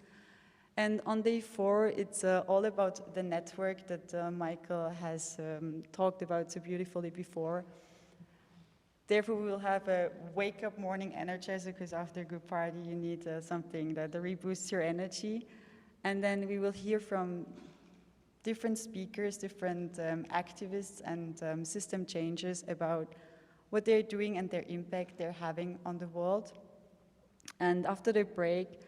And on day 4, it's all about the network that Michael has talked about so beautifully before. Therefore, we will have a wake-up morning energizer, because after a good party, you need something that reboosts your energy. And then we will hear from different speakers, different activists and system changers about what they're doing and their impact they're having on the world. And after the break,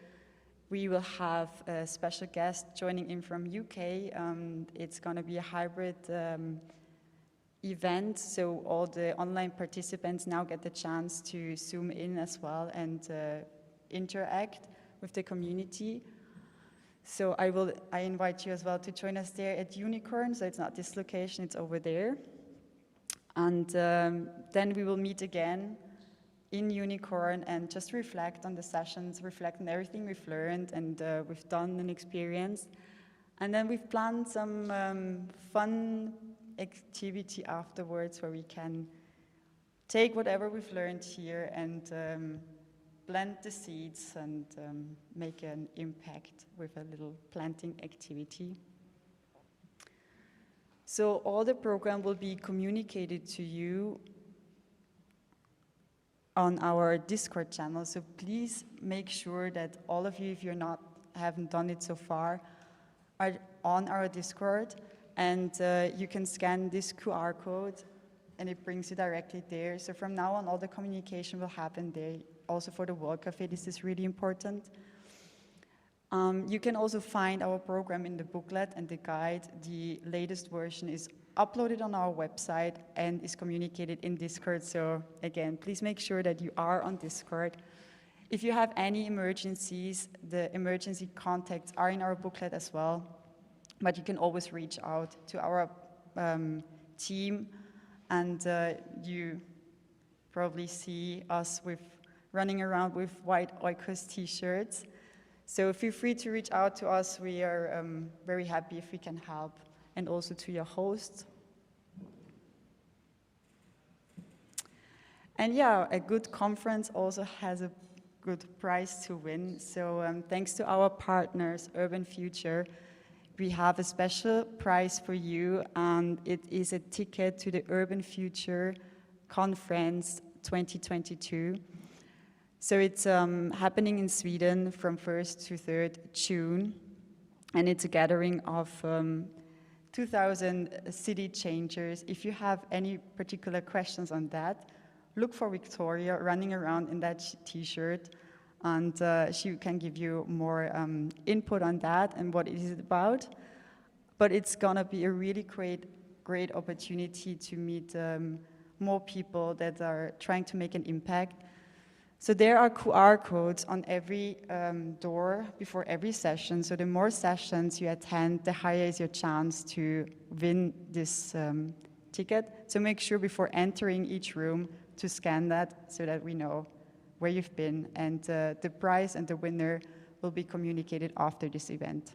we will have a special guest joining in from UK. It's going to be a hybrid event, so all the online participants now get the chance to zoom in as well and interact with the community. So I invite you as well to join us there at Unicorn. So it's not this location, it's over there. And then we will meet again in Unicorn and just reflect on the sessions, reflect on everything we've learned and we've done and experienced. And then we've planned some fun activity afterwards where we can take whatever we've learned here and plant the seeds and make an impact with a little planting activity. So all the program will be communicated to you on our Discord channel. So please make sure that all of you, if haven't done it so far, are on our Discord, and you can scan this QR code and it brings you directly there. So from now on, all the communication will happen there. Also for the World Cafe, this is really important. You can also find our program in the booklet and the guide. The latest version is uploaded on our website and is communicated in Discord. So again, please make sure that you are on Discord. If you have any emergencies, the emergency contacts are in our booklet as well, but you can always reach out to our team, and you probably see us running around with white oikos t-shirts. So feel free to reach out to us. We are very happy if we can help, and also to your hosts. And yeah, a good conference also has a good prize to win. So thanks to our partners, Urban Future, we have a special prize for you, and it is a ticket to the Urban Future Conference 2022. So it's happening in Sweden from 1st to 3rd June, and it's a gathering of 2,000 city changers. If you have any particular questions on that, look for Victoria running around in that t-shirt, and she can give you more input on that and what it is about. But it's gonna be a really great opportunity to meet more people that are trying to make an impact. So there are QR codes on every door before every session. So the more sessions you attend, the higher is your chance to win this ticket. So make sure before entering each room to scan that so that we know where you've been. And the prize and the winner will be communicated after this event.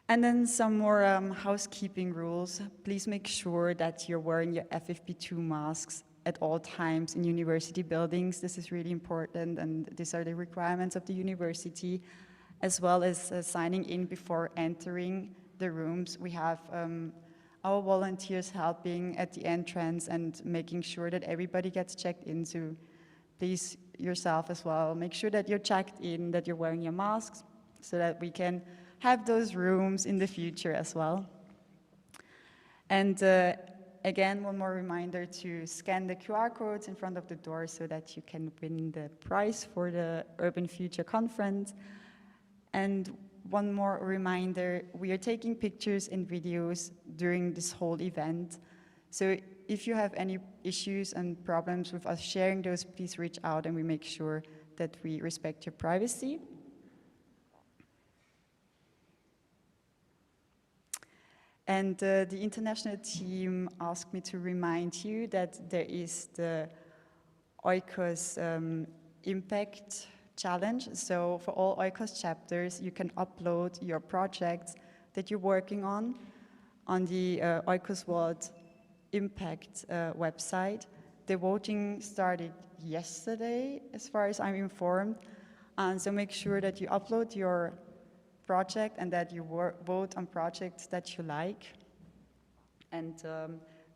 And then some more housekeeping rules. Please make sure that you're wearing your FFP2 masks at all times in university buildings. This is really important, and these are the requirements of the university, as well as signing in before entering the rooms. We have our volunteers helping at the entrance and making sure that everybody gets checked in. So please yourself as well, make sure that you're checked in, that you're wearing your masks, so that we can have those rooms in the future as well. And again, one more reminder to scan the QR codes in front of the door so that you can win the prize for the Urban Future Conference. And one more reminder, we are taking pictures and videos during this whole event. So if you have any issues and problems with us sharing those, please reach out and we make sure that we respect your privacy. And the international team asked me to remind you that there is the oikos impact challenge. So for all oikos chapters, you can upload your projects that you're working on the oikos World Impact website. The voting started yesterday, as far as I'm informed. And so make sure that you upload your project and that you vote on projects that you like. And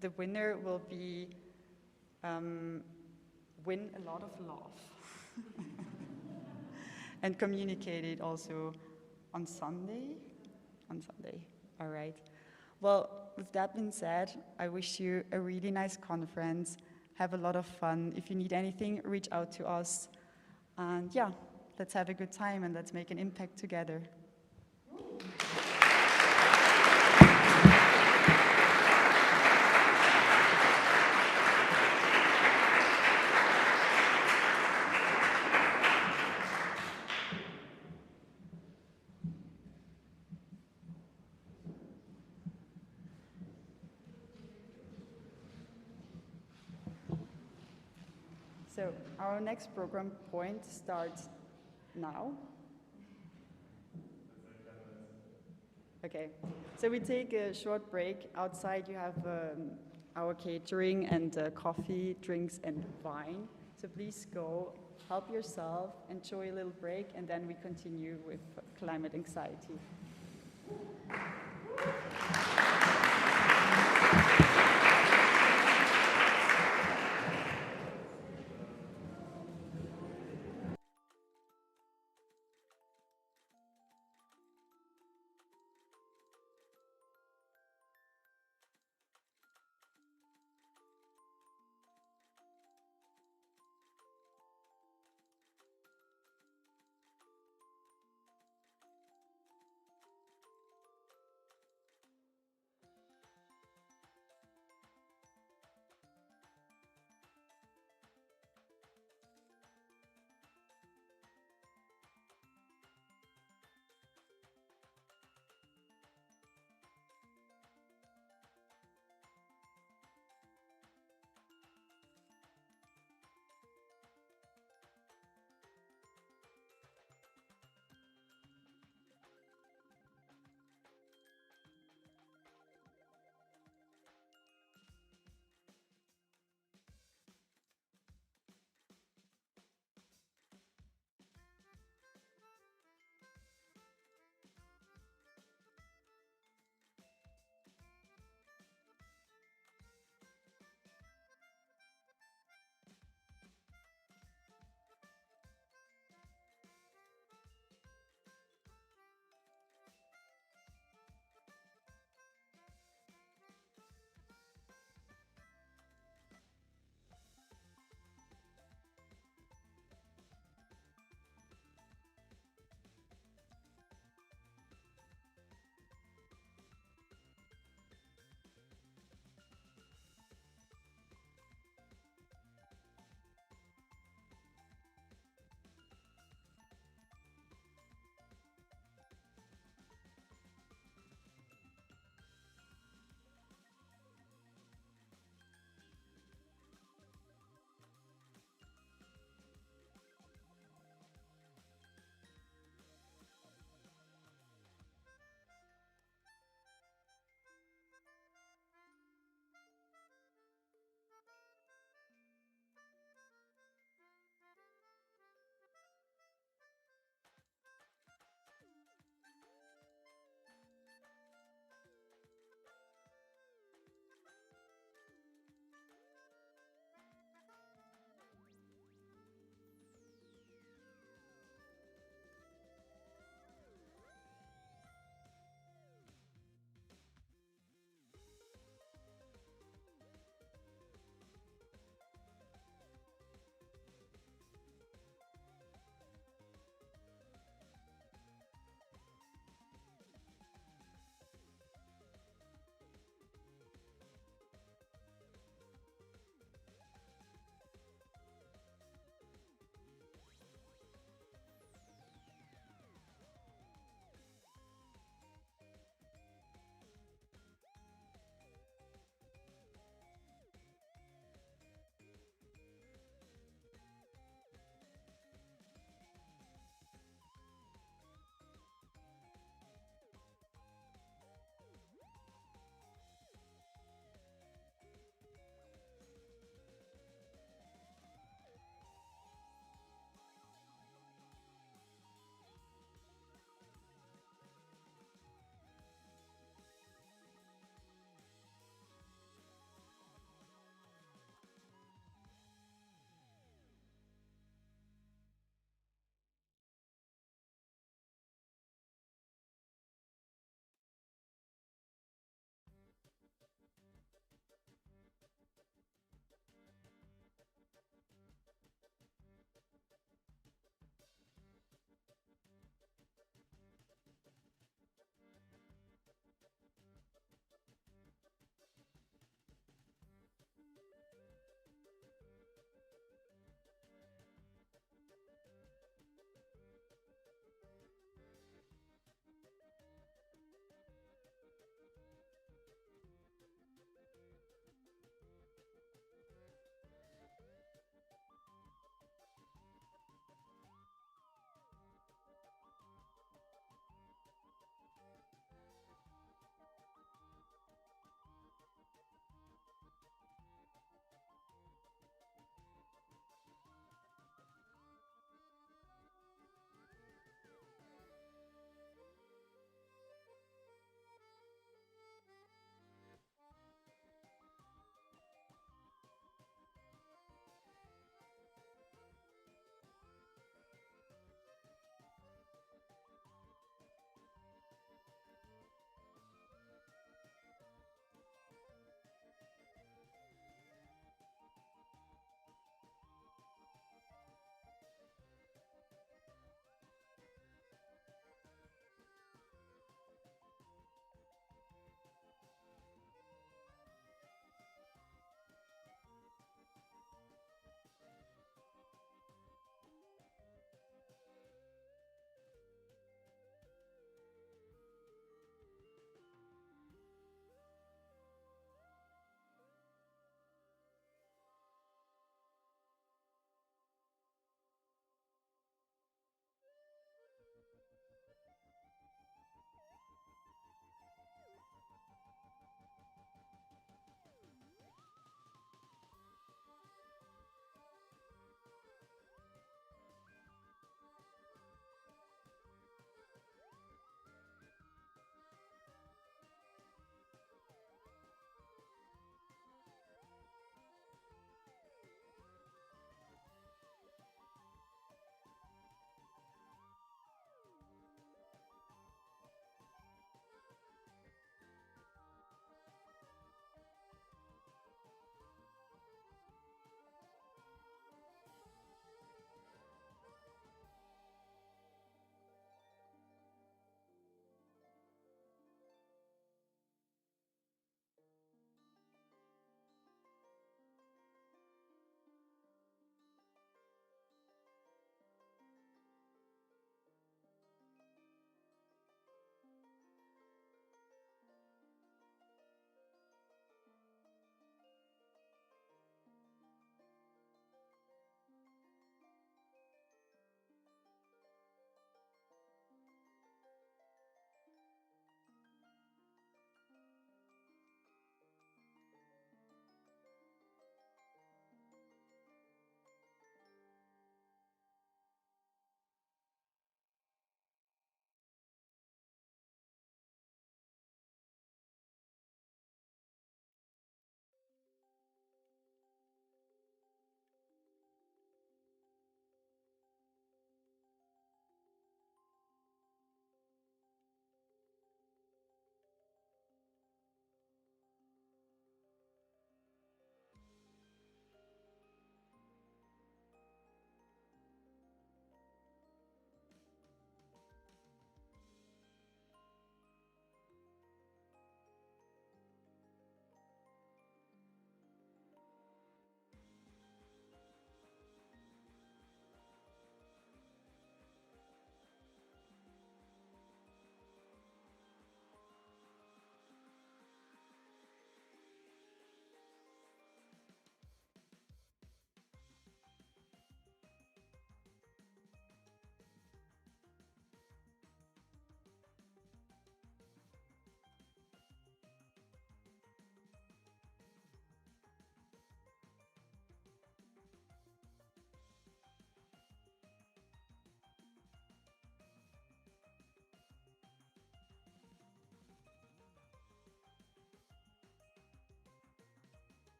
the winner will be win a lot of love and communicate it also on Sunday. All right. Well, with that being said, I wish you a really nice conference. Have a lot of fun. If you need anything, reach out to us. And yeah, let's have a good time and let's make an impact together. So our next program point starts now. Okay, so we take a short break. Outside you have our catering and coffee, drinks and wine. So please go, help yourself, enjoy a little break, and then we continue with climate anxiety.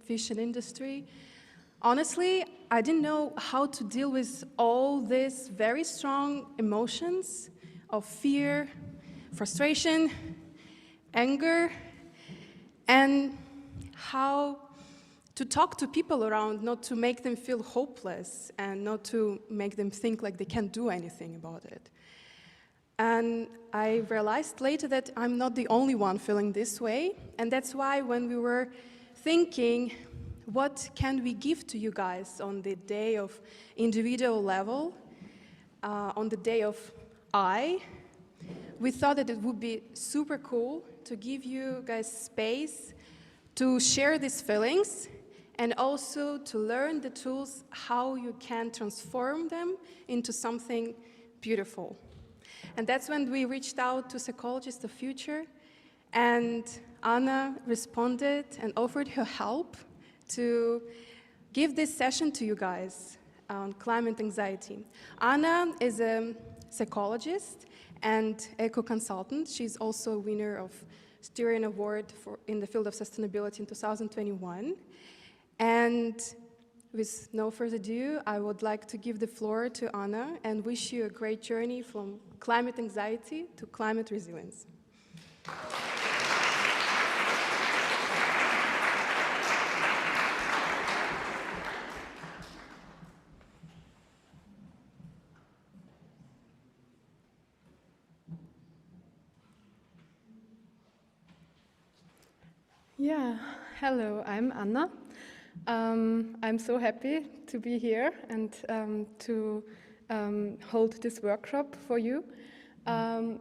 fishing industry. Honestly, I didn't know how to deal with all these very strong emotions of fear, frustration, anger, and how to talk to people around, not to make them feel hopeless and not to make them think like they can't do anything about it. And I realized later that I'm not the only one feeling this way, and that's why when we were thinking, what can we give to you guys on the day of individual level, on the day of we thought that it would be super cool to give you guys space to share these feelings and also to learn the tools how you can transform them into something beautiful. And that's when we reached out to Psychologists of Future, and Anna responded and offered her help to give this session to you guys on climate anxiety. Anna is a psychologist and eco-consultant. She's also a winner of Styrian Award in the field of sustainability in 2021. And with no further ado, I would like to give the floor to Anna and wish you a great journey from climate anxiety to climate resilience. Yeah, hello, I'm Anna. I'm so happy to be here and to hold this workshop for you. The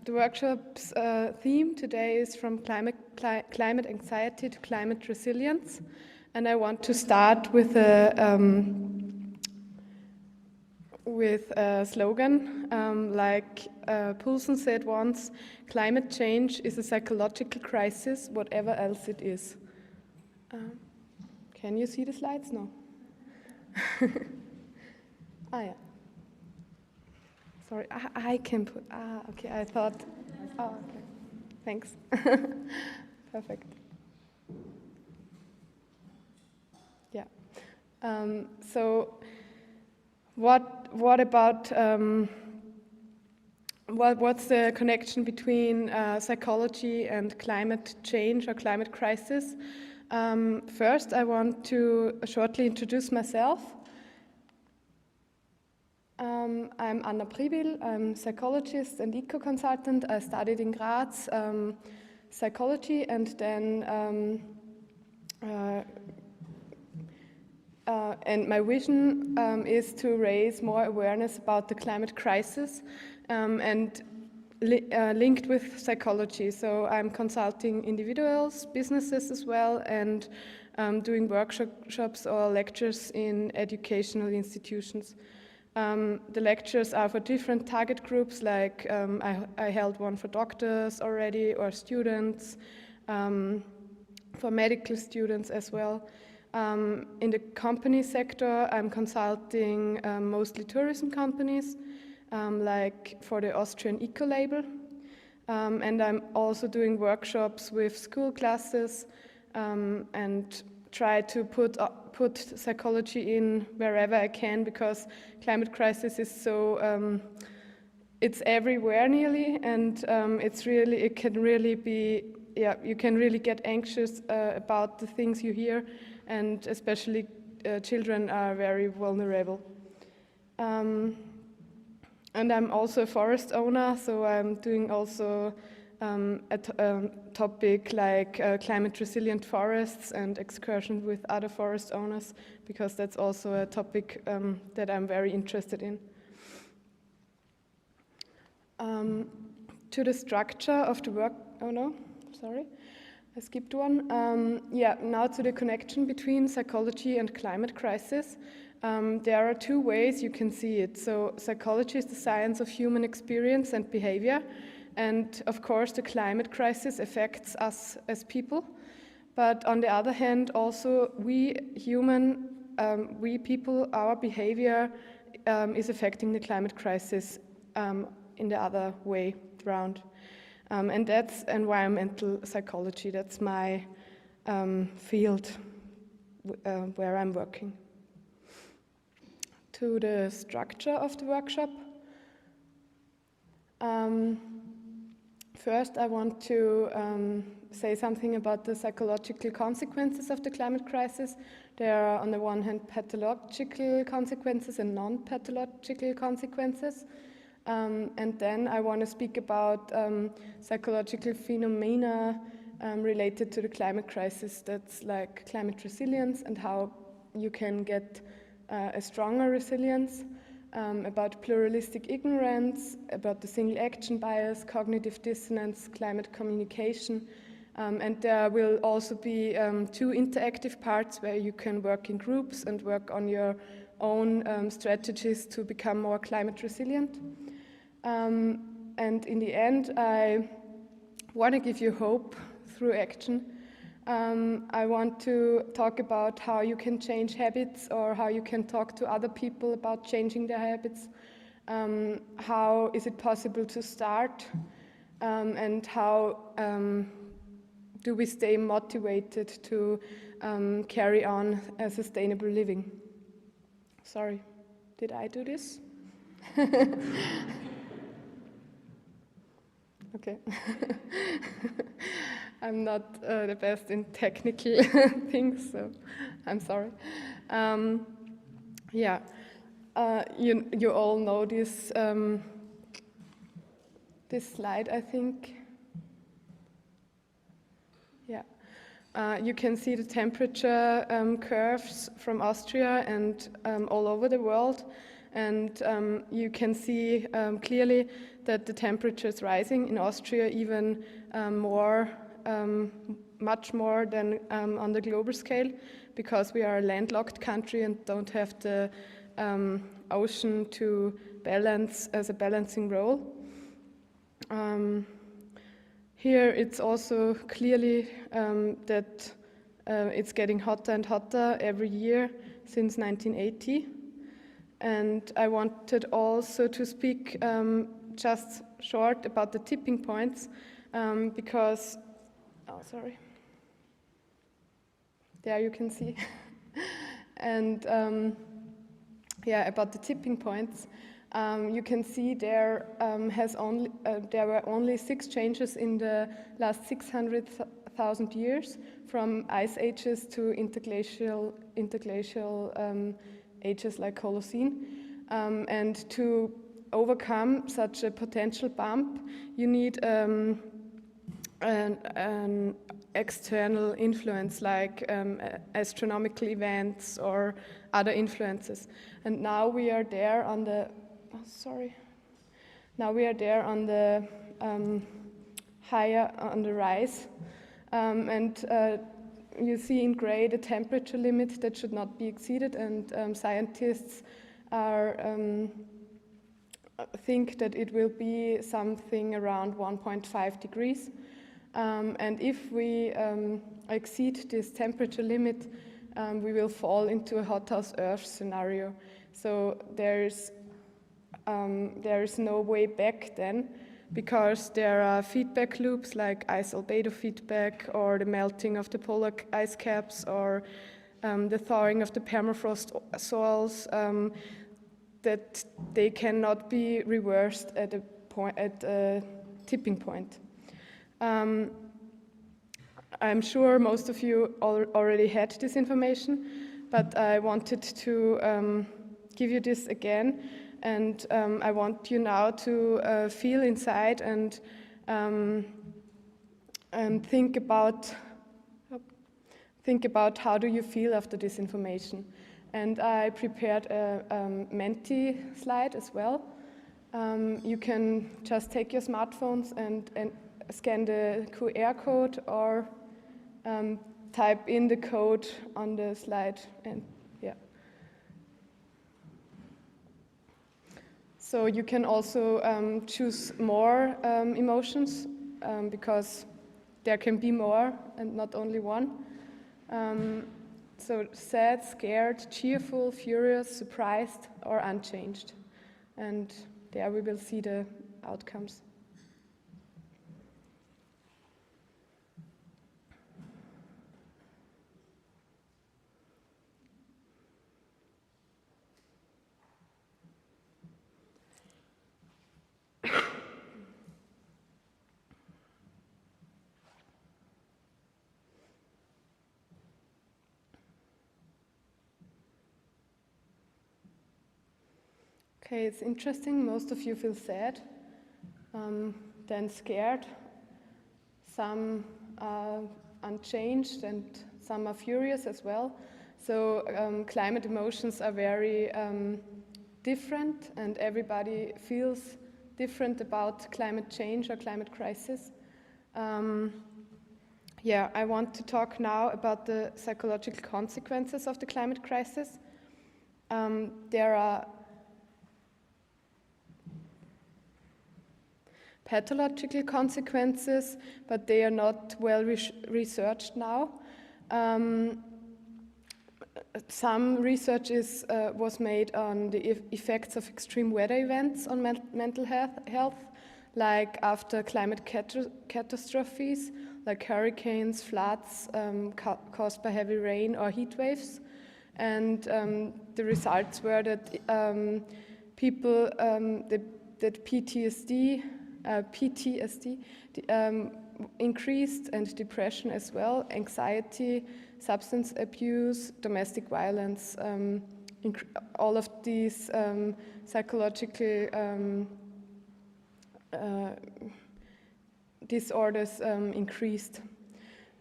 workshop's theme today is from climate anxiety to climate resilience, and I want to start with a slogan, like Poulsen said once, climate change is a psychological crisis, whatever else it is. Can you see the slides? No. Yeah. Sorry, I can put, okay, I thought, okay, thanks. Perfect. Yeah. So what about, what's the connection between psychology and climate change or climate crisis? First, I want to shortly introduce myself. I'm Anna Pribil, I'm a psychologist and eco-consultant. I studied in Graz psychology, and then and my vision is to raise more awareness about the climate crisis and linked with psychology. So I'm consulting individuals, businesses as well, and doing workshops or lectures in educational institutions. The lectures are for different target groups, like I held one for doctors already, or students, for medical students as well. In the company sector, I'm consulting mostly tourism companies, like for the Austrian Eco Label. And I'm also doing workshops with school classes and try to put psychology in wherever I can, because climate crisis is so, it's everywhere nearly, and it can really be, you can really get anxious about the things you hear, and especially children are very vulnerable. And I'm also a forest owner, so I'm doing also a topic like climate resilient forests and excursion with other forest owners, because that's also a topic that I'm very interested in. To the structure of the work, I skipped one. Now to the connection between psychology and climate crisis. There are two ways you can see it. So psychology is the science of human experience and behavior. And of course, the climate crisis affects us as people. But on the other hand, also we people, our behavior is affecting the climate crisis in the other way around. And that's environmental psychology. That's my field where I'm working. To the structure of the workshop. First, I want to say something about the psychological consequences of the climate crisis. There are, on the one hand, pathological consequences and non-pathological consequences. And then I want to speak about psychological phenomena related to the climate crisis. That's like climate resilience and how you can get a stronger resilience, about pluralistic ignorance, about the single action bias, cognitive dissonance, climate communication. And there will also be 2 interactive parts where you can work in groups and work on your own strategies to become more climate resilient. And in the end, I want to give you hope through action. I want to talk about how you can change habits or how you can talk to other people about changing their habits. How is it possible to start? And how do we stay motivated to carry on a sustainable living? Sorry, did I do this? Okay. I'm not the best in technical things, so I'm sorry. Yeah, you all know this this slide, I think. Yeah, you can see the temperature curves from Austria and all over the world, and you can see clearly that the temperature is rising in Austria even much more than on the global scale, because we are a landlocked country and don't have the ocean to balance as a balancing role. Here it's also clearly that it's getting hotter and hotter every year since 1980. And I wanted also to speak just short about the tipping points, because, oh, sorry. There you can see. And yeah, about the tipping points, you can see there there were only 6 changes in the last 600,000 years, from ice ages to interglacial ages like Holocene. And to overcome such a potential bump, you need an external influence like astronomical events or other influences. And now we are there on the, now we are there on the rise. And you see in gray the temperature limit that should not be exceeded, and scientists think that it will be something around 1.5 degrees. And if we exceed this temperature limit, we will fall into a hothouse Earth scenario. So there is no way back then, because there are feedback loops like ice albedo feedback, or the melting of the polar ice caps, or the thawing of the permafrost soils, that they cannot be reversed at a tipping point. I'm sure most of you already had this information, but I wanted to give you this again, and I want you now to feel inside and think about how do you feel after this information. And I prepared a Menti slide as well. You can just take your smartphones and scan the QR code, or type in the code on the slide, and yeah. So you can also choose more emotions, because there can be more and not only one. So sad, scared, cheerful, furious, surprised, or unchanged. And there we will see the outcomes. Okay, it's interesting. Most of you feel sad, then scared. Some are unchanged and some are furious as well. So climate emotions are very different, and everybody feels different about climate change or climate crisis. Yeah, I want to talk now about the psychological consequences of the climate crisis. There are pathological consequences, but they are not well researched now. Some research was made on the effects of extreme weather events on mental health, like after climate catastrophes, like hurricanes, floods caused by heavy rain or heat waves. And the results were that people, that PTSD increased, and depression as well, anxiety, substance abuse, domestic violence, all of these psychological disorders increased.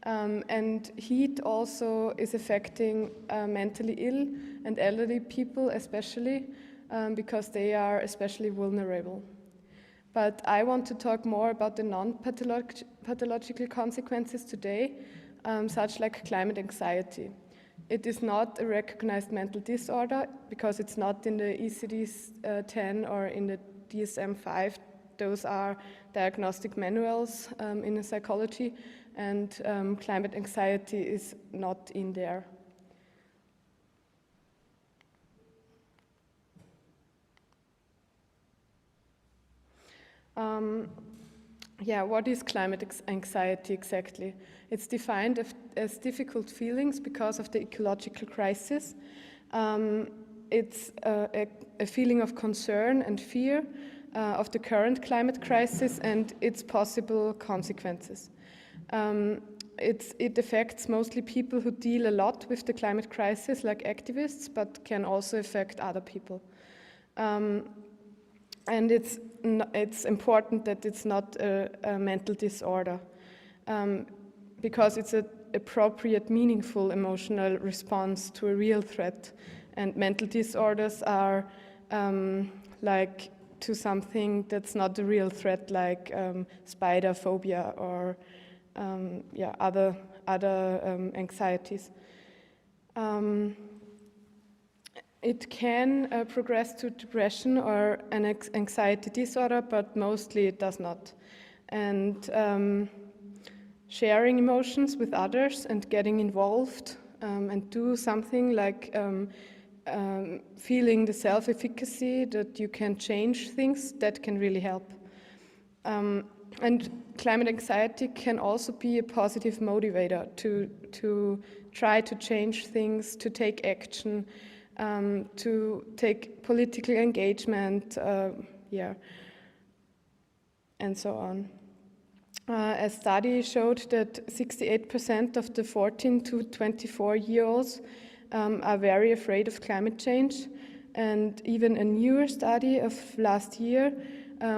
And heat also is affecting mentally ill and elderly people especially, because they are especially vulnerable. But I want to talk more about the non-pathological consequences today, such like climate anxiety. It is not a recognized mental disorder because it's not in the ICD-10 or in the DSM-5. Those are diagnostic manuals in psychology, and climate anxiety is not in there. What is climate anxiety exactly? It's defined as difficult feelings because of the ecological crisis. It's a feeling of concern and fear of the current climate crisis and its possible consequences. It affects mostly people who deal a lot with the climate crisis, like activists, but can also affect other people. And it's important that it's not a mental disorder, because it's an appropriate, meaningful emotional response to a real threat. And mental disorders are like to something that's not a real threat, like spider phobia or other anxieties. It can progress to depression or an anxiety disorder, but mostly it does not. And sharing emotions with others and getting involved and do something like feeling the self-efficacy that you can change things, that can really help. And climate anxiety can also be a positive motivator to try to change things, to take action, to take political engagement, and so on. A study showed that 68% of the 14 to 24-year-olds are very afraid of climate change, and even a newer study of last year,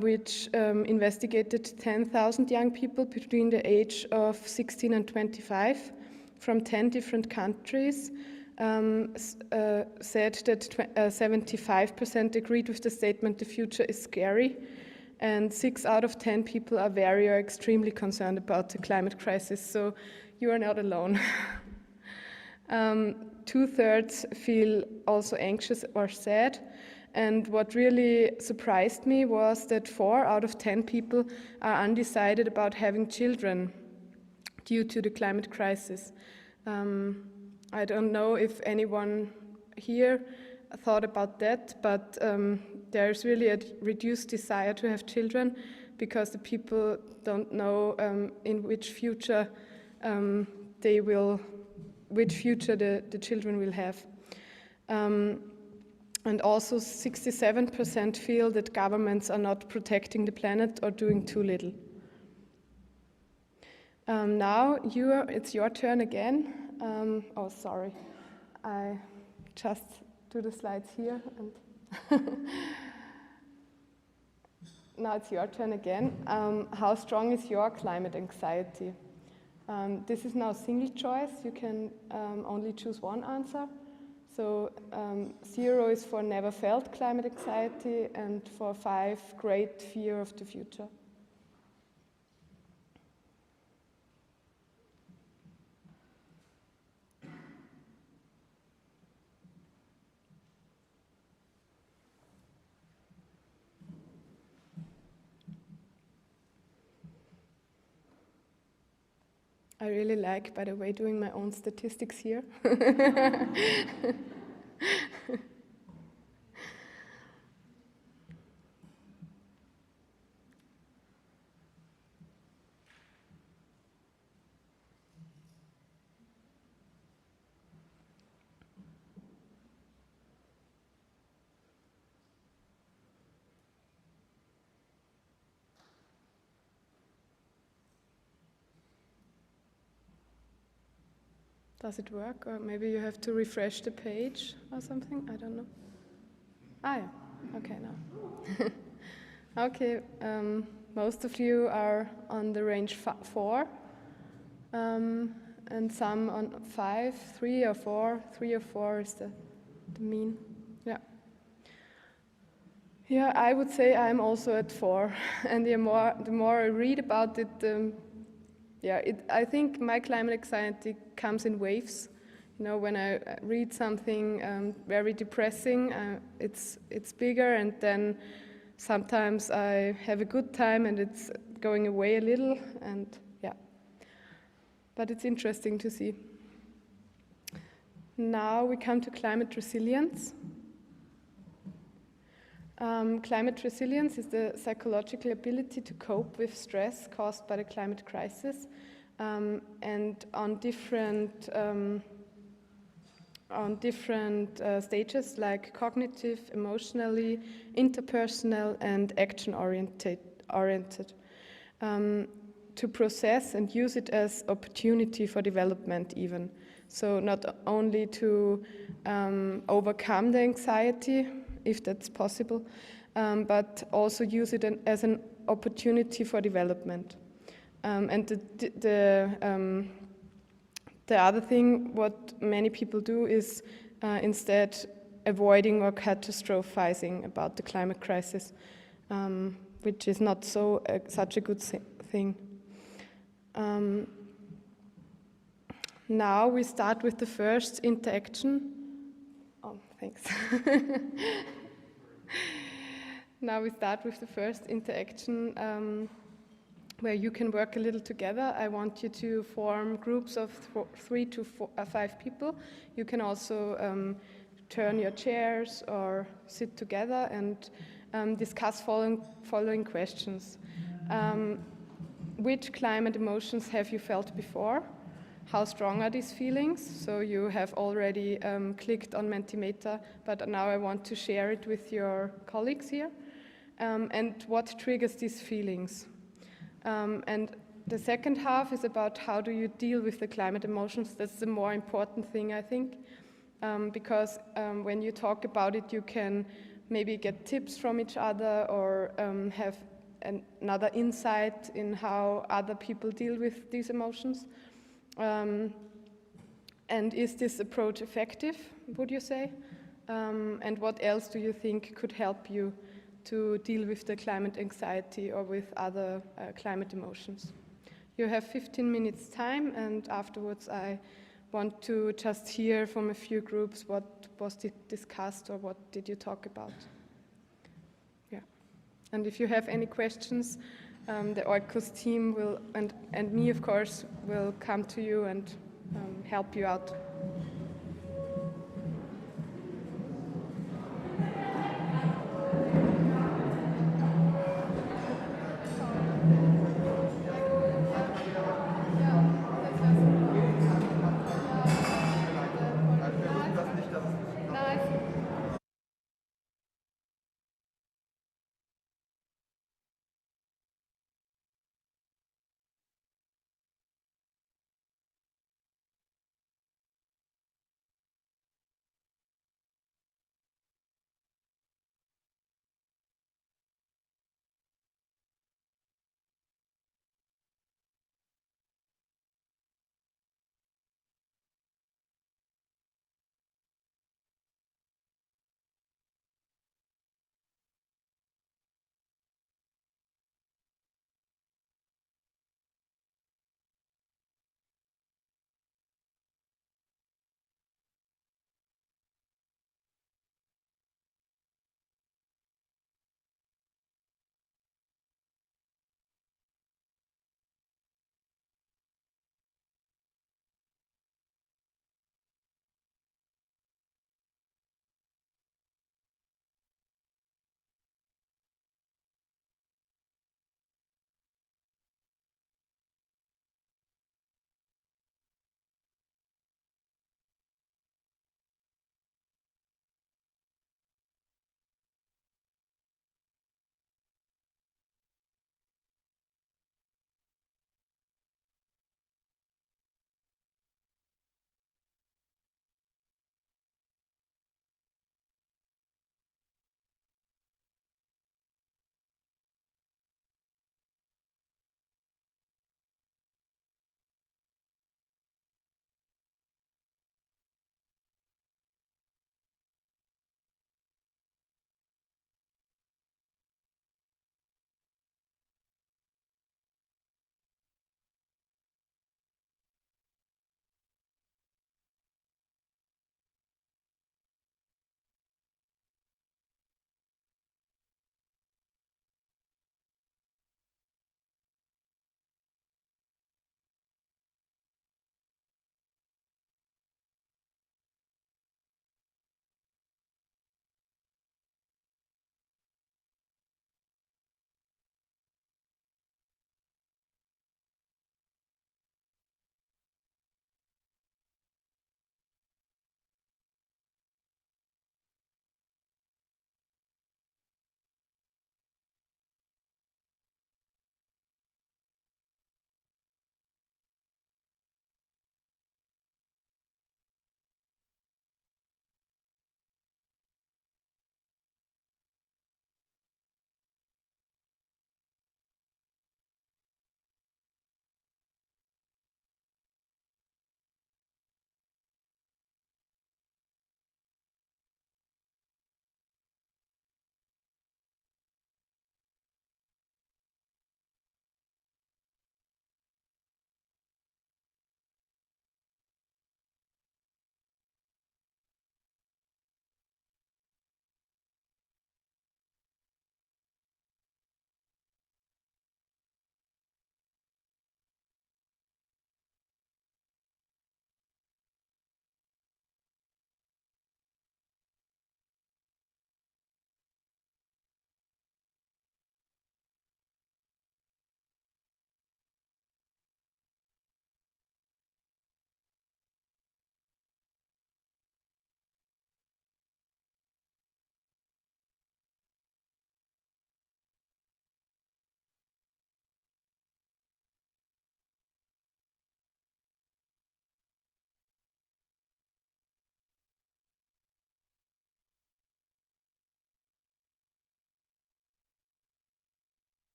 which investigated 10,000 young people between the age of 16 and 25 from 10 different countries, said that 75% agreed with the statement, "The future is scary," and 6 out of 10 people are very or extremely concerned about the climate crisis, so you are not alone. 2/3 feel also anxious or sad, and what really surprised me was that 4 out of 10 people are undecided about having children due to the climate crisis. I don't know if anyone here thought about that, but there's really a reduced desire to have children because the people don't know in which future the children will have. And also 67% feel that governments are not protecting the planet or doing too little. Now it's your turn again. Sorry, I just do the slides here. And Now it's your turn again. How strong is your climate anxiety? This is now single choice. You can only choose one answer. So 0 is for never felt climate anxiety, and for 5, great fear of the future. I really like, by the way, doing my own statistics here. Does it work? Or maybe you have to refresh the page or something? I don't know. Ah, yeah. Okay, now. Okay, most of you are on the range 4, and some on 5, 3 or 4. 3 or 4 is the mean. Yeah. Yeah, I would say I'm also at 4, and the more I read about it, I think my climate anxiety comes in waves. You know, when I read something very depressing, it's bigger, and then sometimes I have a good time and it's going away a little, and yeah. But it's interesting to see. Now we come to climate resilience. Climate resilience is the psychological ability to cope with stress caused by the climate crisis, and on different stages like cognitive, emotionally, interpersonal, and action-oriented, to process and use it as opportunity for development even. So not only to overcome the anxiety, if that's possible, but also use it as an opportunity for development. And the other thing, what many people do is instead avoiding or catastrophizing about the climate crisis, which is not such a good thing. Now we start with the first interaction. Oh, thanks. Now we start with the first interaction where you can work a little together. I want you to form groups of 3 to 5 people. You can also turn your chairs or sit together and discuss following questions. Which climate emotions have you felt before? How strong are these feelings? So you have already clicked on Mentimeter, but now I want to share it with your colleagues here. And what triggers these feelings? And the second half is about how do you deal with the climate emotions. That's the more important thing, I think, because when you talk about it, you can maybe get tips from each other or have another insight in how other people deal with these emotions. And is this approach effective, would you say? And what else do you think could help you to deal with the climate anxiety or with other climate emotions? You have 15 minutes time, and afterwards I want to just hear from a few groups what was discussed or what did you talk about. Yeah. And if you have any questions, the oikos team will, and me of course, will come to you and help you out.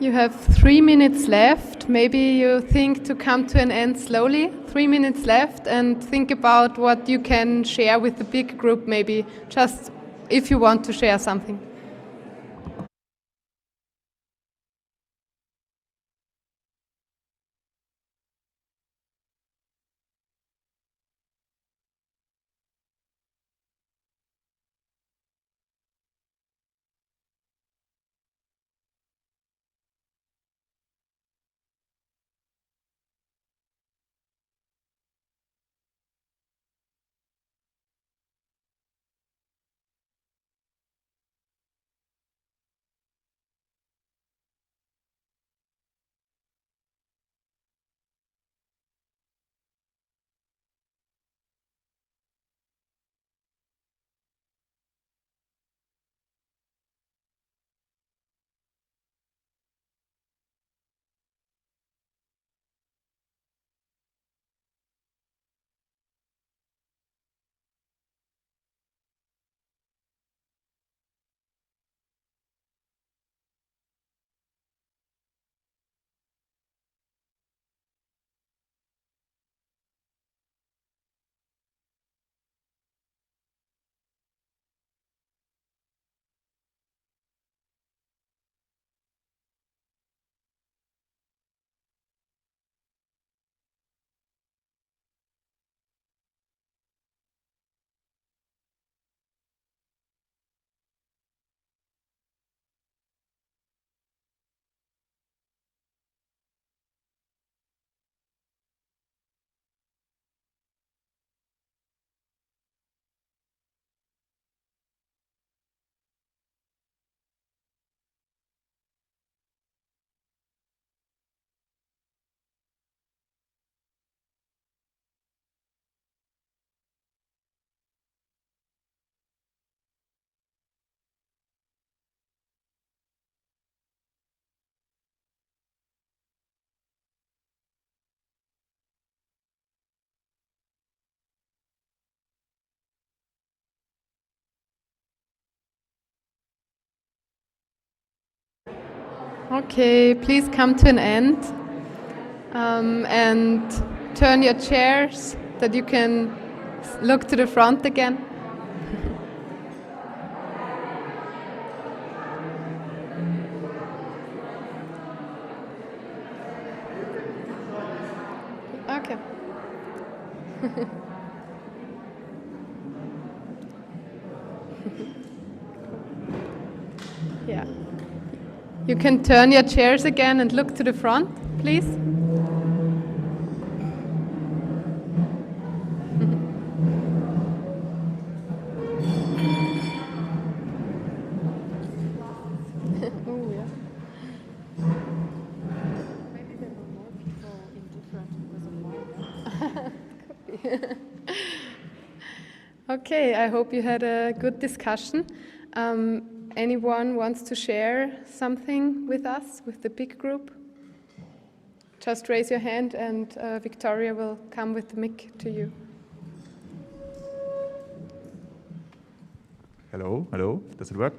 You have 3 minutes left. Maybe you think to come to an end slowly. 3 minutes left, and think about what you can share with the big group, maybe just if you want to share something. Okay, please come to an end, and turn your chairs that you can look to the front again. Okay. Yeah. You can turn your chairs again and look to the front, please. Oh, yeah. Maybe there were more people indifferent because of mine. Could be. Okay, I hope you had a good discussion. Anyone wants to share something with us, with the big group? Just raise your hand and Victoria will come with the mic to you. Hello, hello, does it work?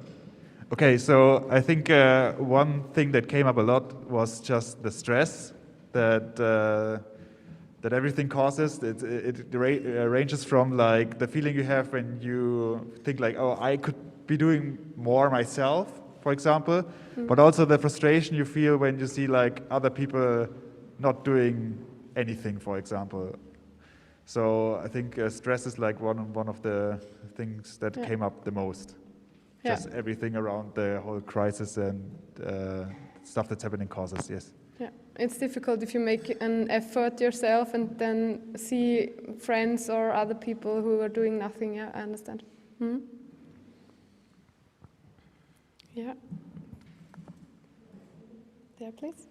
Okay, so I think one thing that came up a lot was just the stress that that everything causes. It ranges from like the feeling you have when you think like, oh, I could be doing more myself, for example, but also the frustration you feel when you see like other people not doing anything, for example. So I think stress is like one of the things that came up the most. Just everything around the whole crisis and stuff that's happening causes, yes. Yeah, it's difficult if you make an effort yourself and then see friends or other people who are doing nothing. Yeah, I understand. Yeah. There, please.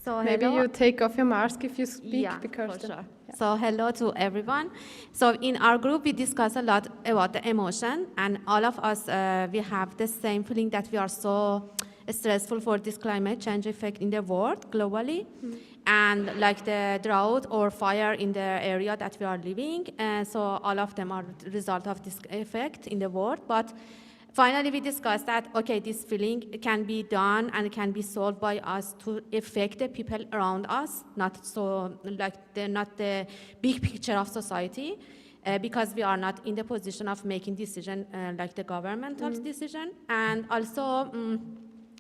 So Maybe hello. you take off your mask if you speak, Yeah, because for sure. So hello to everyone. So in our group, we discuss a lot about the emotion, and all of us, we have the same feeling that we are so stressful for this climate change effect in the world globally, and like the drought or fire in the area that we are living. And so all of them are the result of this effect in the world. But finally, we discussed that, okay, this feeling can be done and can be solved by us to affect the people around us, not so like not the big picture of society, because we are not in the position of making decision like the governmental decision. And also,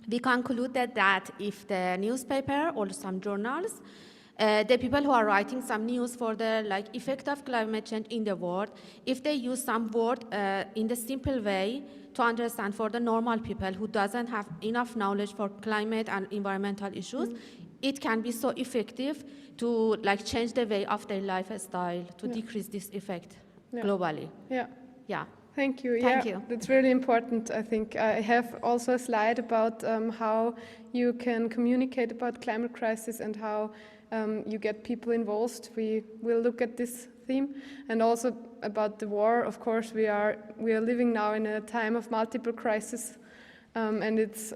we concluded that if the newspaper or some journals, the people who are writing some news for the like effect of climate change in the world, if they use some word in the simple way to understand for the normal people who doesn't have enough knowledge for climate and environmental issues, it can be so effective to like change the way of their lifestyle to decrease this effect globally. Yeah. Yeah. Thank you. Thank yeah, you. That's really important. I think I have also a slide about how you can communicate about climate crisis and how you get people involved. We will look at this theme, and also about the war. Of course, we are living now in a time of multiple crises, and it's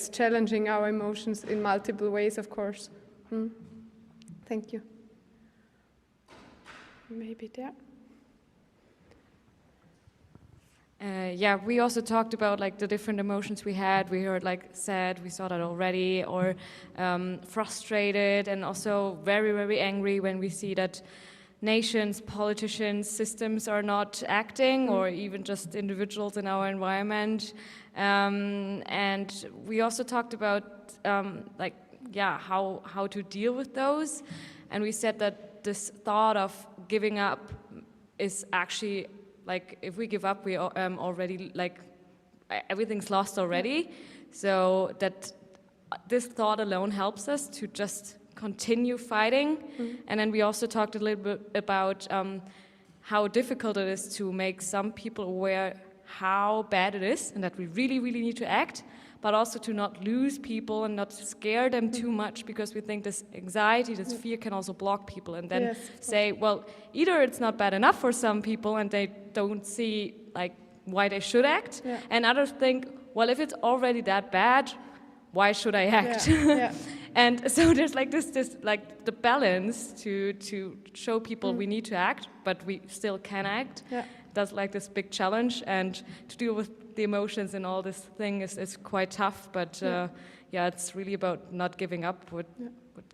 challenging our emotions in multiple ways. Of course. Thank you. Maybe there. Yeah, we also talked about like the different emotions we had. We heard like sad, we saw that already, or frustrated, and also very, very angry when we see that nations, politicians, systems are not acting, or even just individuals in our environment. And we also talked about how to deal with those. And we said that this thought of giving up is actually like, if we give up, we already, like, everything's lost already. So that this thought alone helps us to just continue fighting. And then we also talked a little bit about how difficult it is to make some people aware how bad it is and that we really, really need to act, but also to not lose people and not scare them too much, because we think this anxiety, this fear can also block people, and then say, well, either it's not bad enough for some people and they don't see like why they should act, and others think, well, if it's already that bad, why should I act? And so there's like this like the balance to show people we need to act, but we still can act. That's like this big challenge, and to deal with the emotions and all this thing is quite tough, but it's really about not giving up, what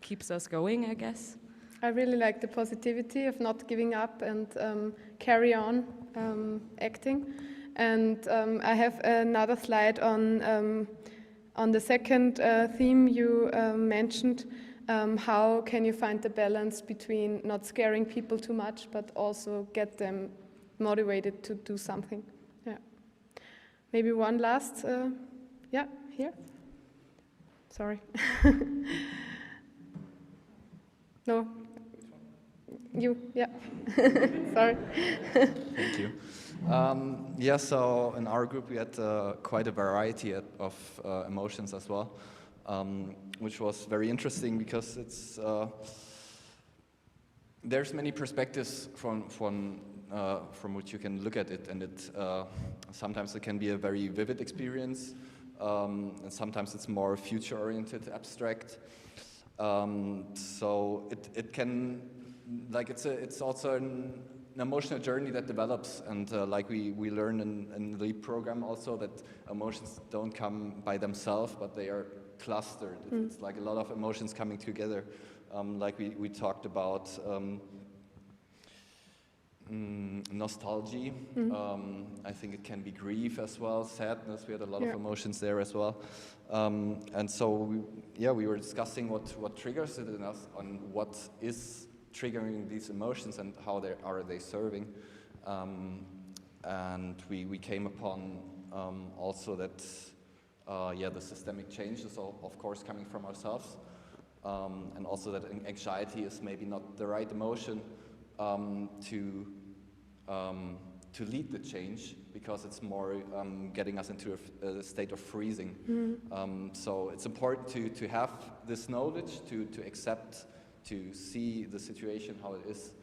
keeps us going, I guess. I really like the positivity of not giving up and carry on acting. And I have another slide on the second theme you mentioned. How can you find the balance between not scaring people too much, but also get them motivated to do something? Maybe one last, here. Sorry. No, you, sorry. Thank you. So in our group we had quite a variety of emotions as well, which was very interesting because it's there's many perspectives from which you can look at it, and sometimes it can be a very vivid experience, and sometimes it's more future-oriented, abstract. So it can, like, it's also an emotional journey that develops, and like we learn in the LEAP program also, that emotions don't come by themselves, but they are clustered. It's like a lot of emotions coming together. Like we talked about nostalgia. I think it can be grief as well, sadness. We had a lot of emotions there as well. And so we were discussing what triggers it in us, on what is triggering these emotions and how are they serving. And we came upon also that the systemic change is of course coming from ourselves, and also that anxiety is maybe not the right emotion to lead the change, because it's more getting us into a state of freezing. So it's important to have this knowledge, to accept, to see the situation how it is,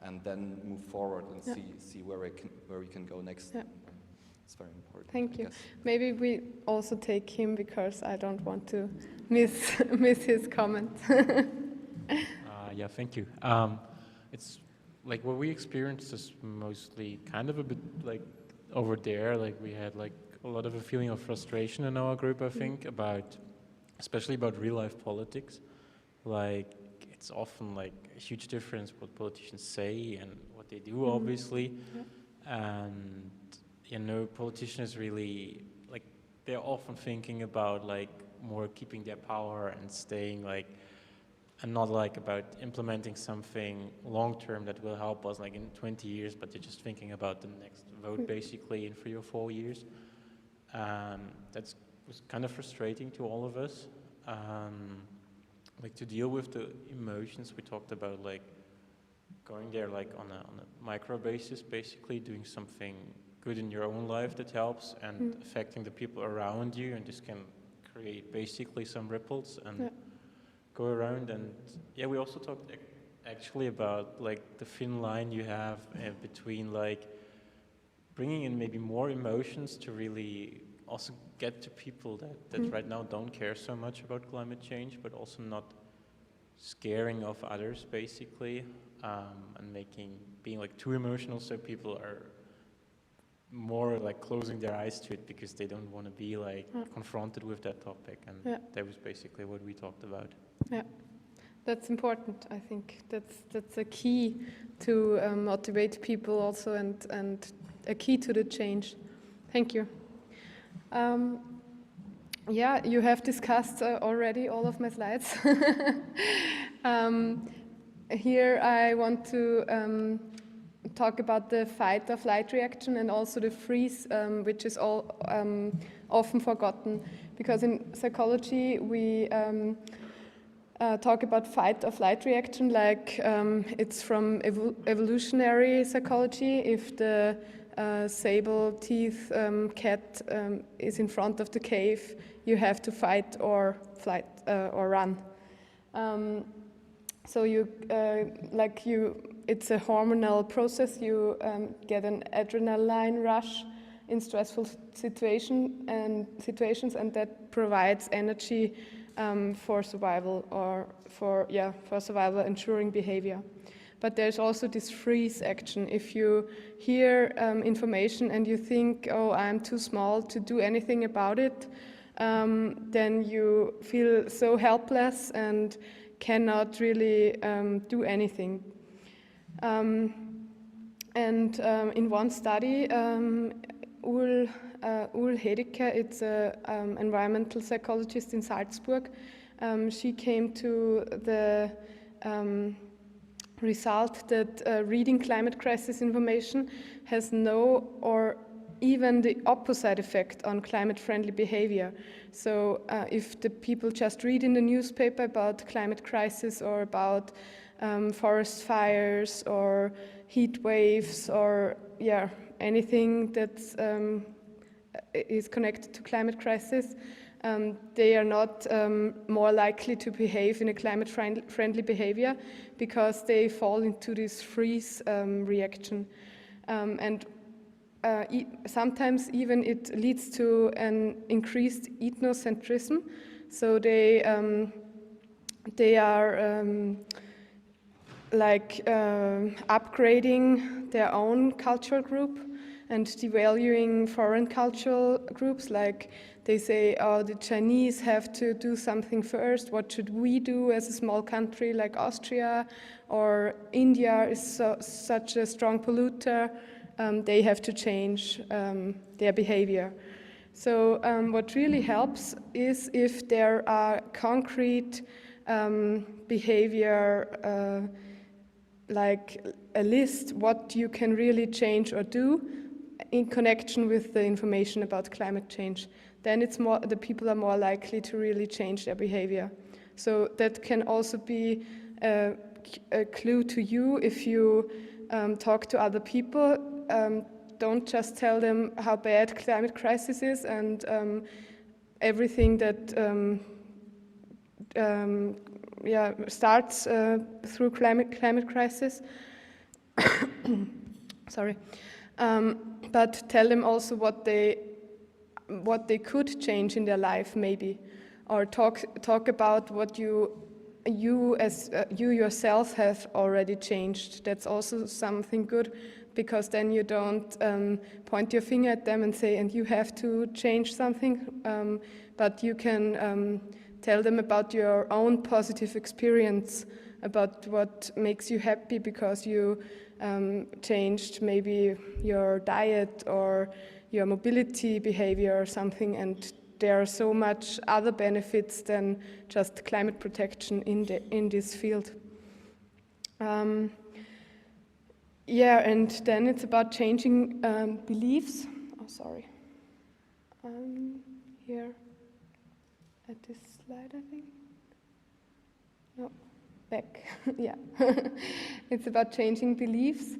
and then move forward and see where we can go next. It's very important. Thank you. Maybe we also take him, because I don't want to miss his comment. Thank you. It's like what we experienced is mostly kind of a bit like over there, like we had like a lot of a feeling of frustration in our group, I think, especially about real life politics. Like it's often like a huge difference what politicians say and what they do, obviously. And you know, politicians really like they're often thinking about like more keeping their power and staying like, and not like about implementing something long term that will help us like in 20 years, but they're just thinking about the next vote basically in 3 or 4 years. That was kind of frustrating to all of us. Like to deal with the emotions, we talked about like going there like on a micro basis, basically doing something good in your own life that helps and affecting the people around you, and this can create basically some ripples and go around. And yeah, we also talked actually about like the thin line you have between like bringing in maybe more emotions to really also get to people that right now don't care so much about climate change, but also not scaring of others basically, and being like too emotional so people are more like closing their eyes to it because they don't want to be like confronted with that topic. And that was basically what we talked about. Yeah, that's important. I think that's a key to motivate people also, and a key to the change. Thank you. Yeah, you have discussed already all of my slides. Here I want to talk about the fight or flight reaction and also the freeze, which is often forgotten, because in psychology we talk about fight or flight reaction like it's from evolutionary psychology. If the sable-teeth cat is in front of the cave, you have to fight or flight or run. So it's a hormonal process. You get an adrenaline rush in stressful situations, and that provides energy for survival or for survival ensuring behavior. But there's also this freeze action. If you hear information and you think, oh, I'm too small to do anything about it, then you feel so helpless and cannot really do anything. In one study, Ul Hedeke, it's an environmental psychologist in Salzburg, she came to the result that reading climate crisis information has no or even the opposite effect on climate-friendly behavior. So if the people just read in the newspaper about climate crisis or about forest fires or heat waves or anything that is connected to climate crisis, they are not more likely to behave in a climate-friendly behavior because they fall into this freeze reaction. Sometimes even it leads to an increased ethnocentrism. So they are upgrading their own cultural group and devaluing foreign cultural groups. Like they say, oh, the Chinese have to do something first. What should we do as a small country like Austria? Or India is such a strong polluter. They have to change their behavior. So what really helps is if there are concrete behavior, like a list what you can really change or do in connection with the information about climate change. Then the people are more likely to really change their behavior. So that can also be a clue to you if you talk to other people. Don't just tell them how bad climate crisis is and everything that starts through climate crisis. Sorry, but tell them also what they could change in their life, maybe, or talk about what you yourself have already changed. That's also something good because then you don't point your finger at them and say, and you have to change something, but you can tell them about your own positive experience, about what makes you happy because you changed maybe your diet or your mobility behavior or something, and there are so much other benefits than just climate protection in this field. Yeah, and then it's about changing beliefs. Oh, sorry. Here at this slide, I think. No, back. Yeah. It's about changing beliefs.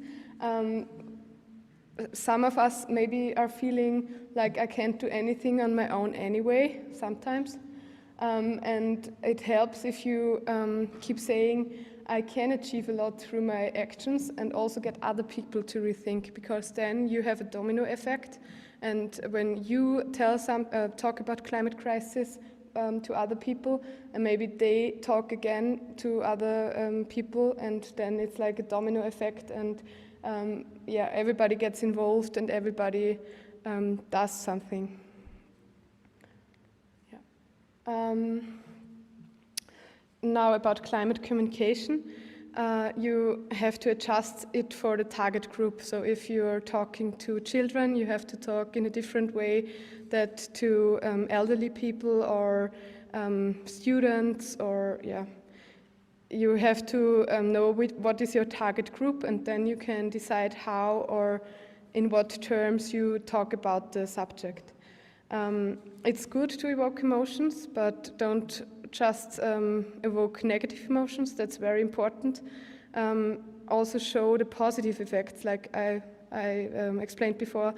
Some of us maybe are feeling like I can't do anything on my own anyway, sometimes. And it helps if you keep saying, I can achieve a lot through my actions, and also get other people to rethink, because then you have a domino effect. And when you talk about climate crisis to other people, and maybe they talk again to other people, and then it's like a domino effect, and yeah, everybody gets involved and everybody does something. Yeah. Now about climate communication, you have to adjust it for the target group. So if you're talking to children, you have to talk in a different way that to elderly people or students, or yeah. You have to know what is your target group, and then you can decide how or in what terms you talk about the subject. It's good to evoke emotions, but don't just evoke negative emotions. That's very important. Also show the positive effects, like I explained before.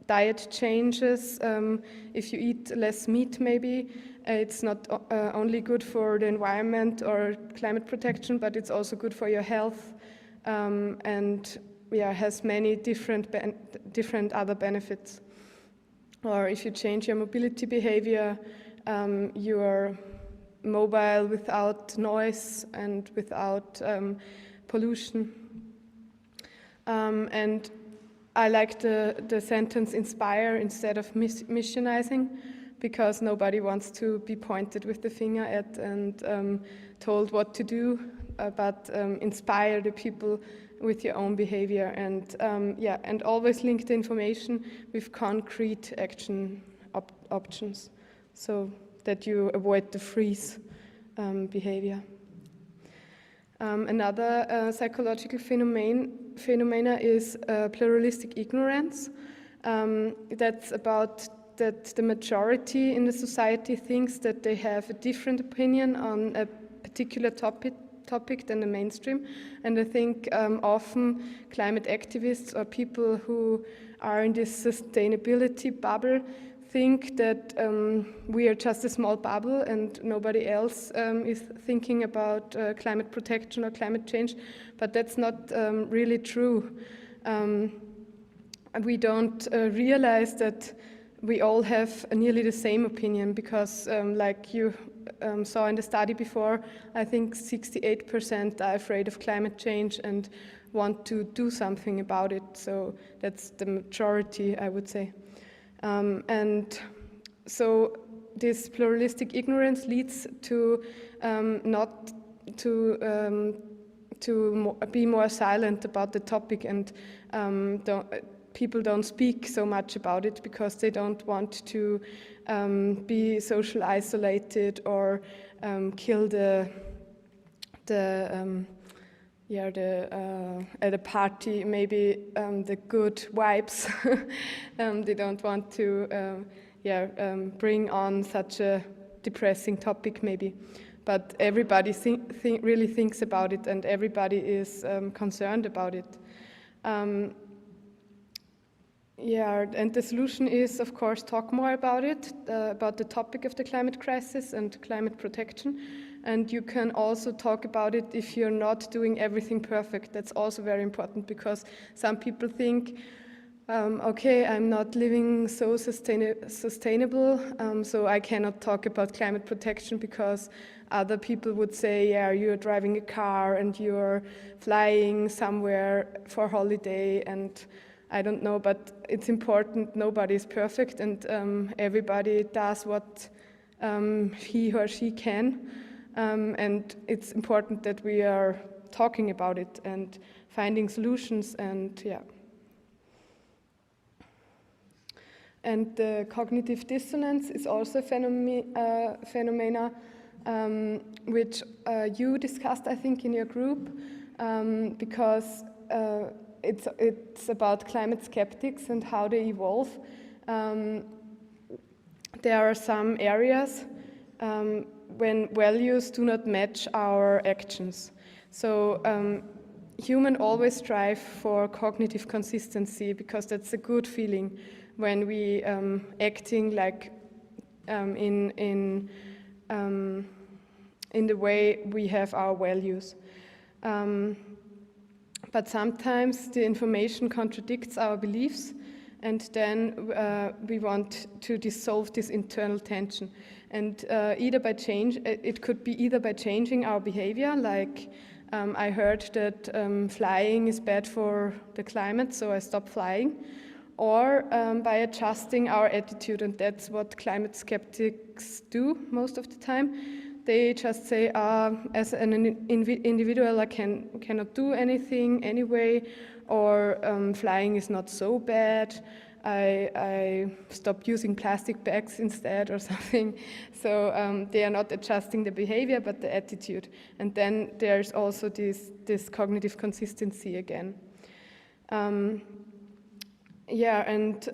Diet changes, if you eat less meat maybe, it's not only good for the environment or climate protection, but it's also good for your health, and yeah, has many different other benefits. Or if you change your mobility behavior, you are mobile without noise and without pollution. And I like the sentence inspire instead of missionizing, because nobody wants to be pointed with the finger at and told what to do, but inspire the people with your own behavior, and yeah, and always link the information with concrete action options, so that you avoid the freeze behavior. Another psychological phenomena is pluralistic ignorance. That's about that the majority in the society thinks that they have a different opinion on a particular topic than the mainstream. And I think often climate activists or people who are in this sustainability bubble think that we are just a small bubble and nobody else is thinking about climate protection or climate change, but that's not really true. We don't realize that we all have nearly the same opinion, because like you saw in the study before, I think 68% are afraid of climate change and want to do something about it. So that's the majority, I would say. And so this pluralistic ignorance leads to not to be more silent about the topic, and people don't speak so much about it because they don't want to be social isolated or kill at a party maybe the good vibes. They don't want to bring on such a depressing topic maybe, but everybody really thinks about it, and everybody is concerned about it. Yeah, and the solution is, of course, talk more about it, about the topic of the climate crisis and climate protection. And you can also talk about it if you're not doing everything perfect. That's also very important, because some people think, Okay, I'm not living so sustainable, so I cannot talk about climate protection because other people would say, yeah, you're driving a car and you're flying somewhere for holiday, and I don't know, but it's important. Nobody is perfect, and everybody does what he or she can, and it's important that we are talking about it and finding solutions, and yeah. And the cognitive dissonance is also a phenomena which you discussed, I think, in your group, because it's about climate skeptics and how they evolve. There are some areas when values do not match our actions. So humans always strive for cognitive consistency because that's a good feeling when we acting like in the way we have our values. But sometimes the information contradicts our beliefs, and then we want to dissolve this internal tension. And it could be either by changing our behavior, like I heard that flying is bad for the climate, so I stop flying, or by adjusting our attitude, and that's what climate skeptics do most of the time. They just say, as an individual, I cannot do anything anyway, or flying is not so bad. I stopped using plastic bags instead or something. So they are not adjusting the behavior, but the attitude. And then there's also this cognitive consistency again. Yeah, and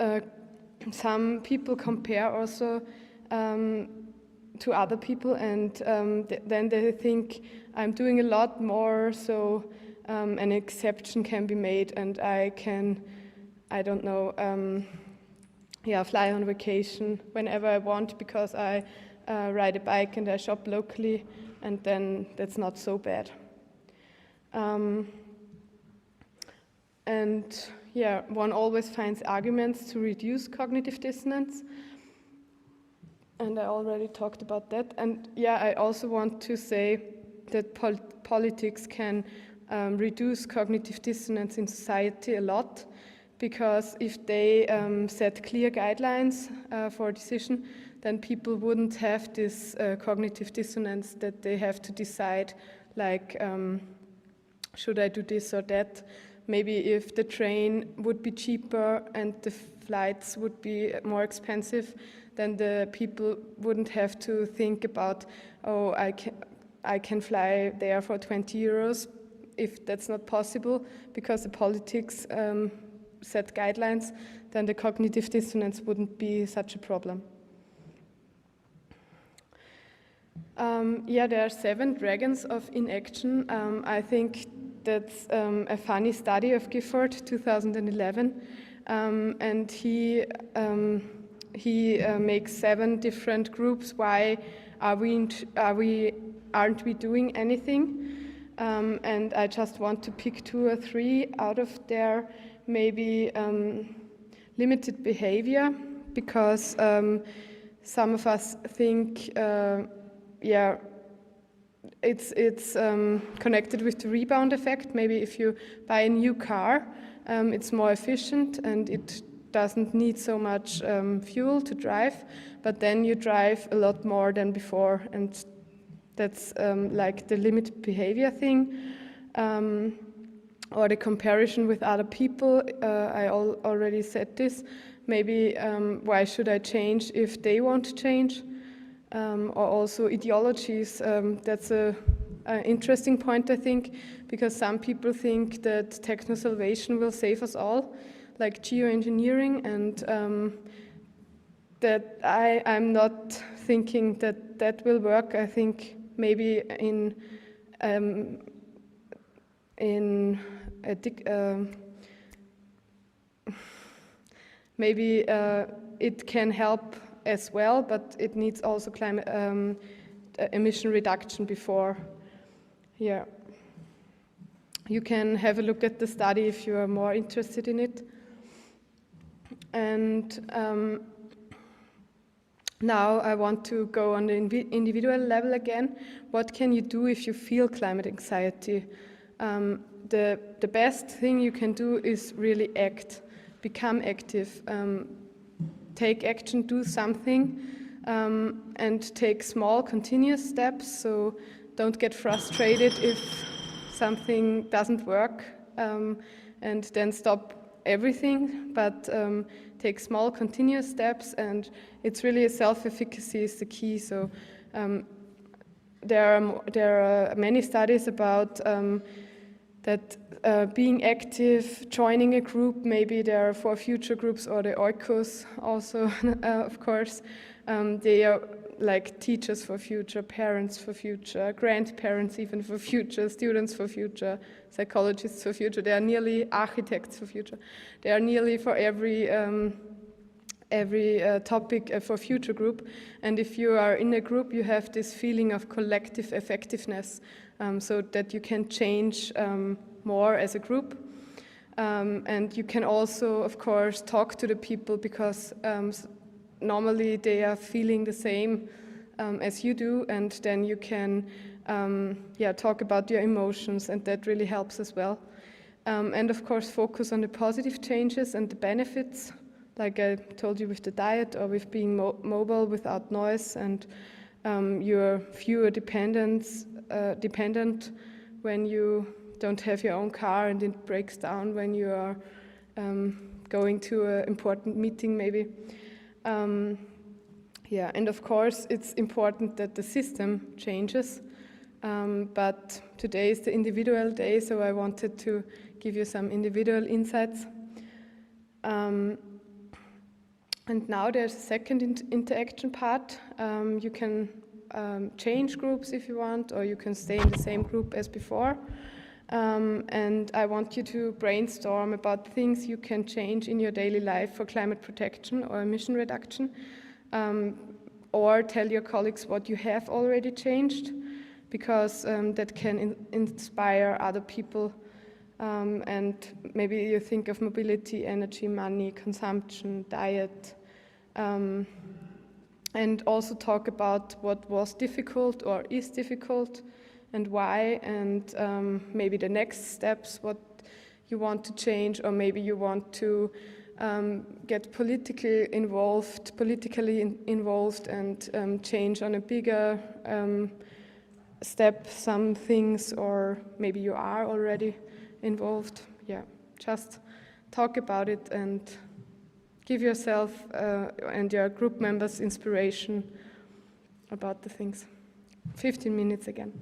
some people compare also to other people, and then they think I'm doing a lot more, so an exception can be made, and I can, I don't know, fly on vacation whenever I want because I ride a bike and I shop locally, and then that's not so bad. And yeah, one always finds arguments to reduce cognitive dissonance. And I already talked about that. And yeah, I also want to say that politics can reduce cognitive dissonance in society a lot, because if they set clear guidelines for a decision, then people wouldn't have this cognitive dissonance that they have to decide, like, should I do this or that? Maybe if the train would be cheaper and the flights would be more expensive, then the people wouldn't have to think about, oh, I can fly there for 20 euros, if that's not possible, because the politics set guidelines, then the cognitive dissonance wouldn't be such a problem. Yeah, there are 7 dragons of inaction. I think that's a funny study of Gifford, 2011, and he makes 7 different groups. Why aren't we doing anything? And I just want to pick 2 or 3 out of their maybe limited behavior, because some of us think, it's connected with the rebound effect. Maybe if you buy a new car, it's more efficient and it doesn't need so much fuel to drive, but then you drive a lot more than before, and that's like the limited behavior thing. Or the comparison with other people. I already said this. Maybe why should I change if they won't change? Or also ideologies. That's an interesting point, I think, because some people think that techno-salvation will save us all, like geoengineering, and that I'm not thinking that will work. I think maybe maybe it can help as well, but it needs also climate emission reduction before. Yeah, you can have a look at the study if you are more interested in it. And now I want to go on the individual level again. What can you do if you feel climate anxiety? The best thing you can do is really act, become active, take action, do something, and take small continuous steps. So don't get frustrated if something doesn't work, and then stop everything, but take small continuous steps. And it's really self-efficacy is the key. So there are many studies about that being active, joining a group, maybe there are for future groups or the oikos also, of course. They are like teachers for future, parents for future, grandparents even for future, students for future, psychologists for future. They are nearly architects for future. They are nearly for every topic for future group. And if you are in a group, you have this feeling of collective effectiveness, so that you can change more as a group. And you can also, of course, talk to the people, because normally they are feeling the same as you do, and then you can talk about your emotions, and that really helps as well. And of course, focus on the positive changes and the benefits, like I told you with the diet, or with being mobile without noise, and you're fewer dependent when you don't have your own car and it breaks down when you are going to an important meeting maybe. And of course it's important that the system changes, but today is the individual day, so I wanted to give you some individual insights. And now there's a second interaction part. You can change groups if you want, or you can stay in the same group as before. And I want you to brainstorm about things you can change in your daily life for climate protection or emission reduction, or tell your colleagues what you have already changed, because that can inspire other people. And maybe you think of mobility, energy, money, consumption, diet, and also talk about what was difficult or is difficult and why, and maybe the next steps, what you want to change, or maybe you want to get politically involved and change on a bigger step some things, or maybe you are already involved. Just talk about it and give yourself and your group members inspiration about the things. 15 minutes again.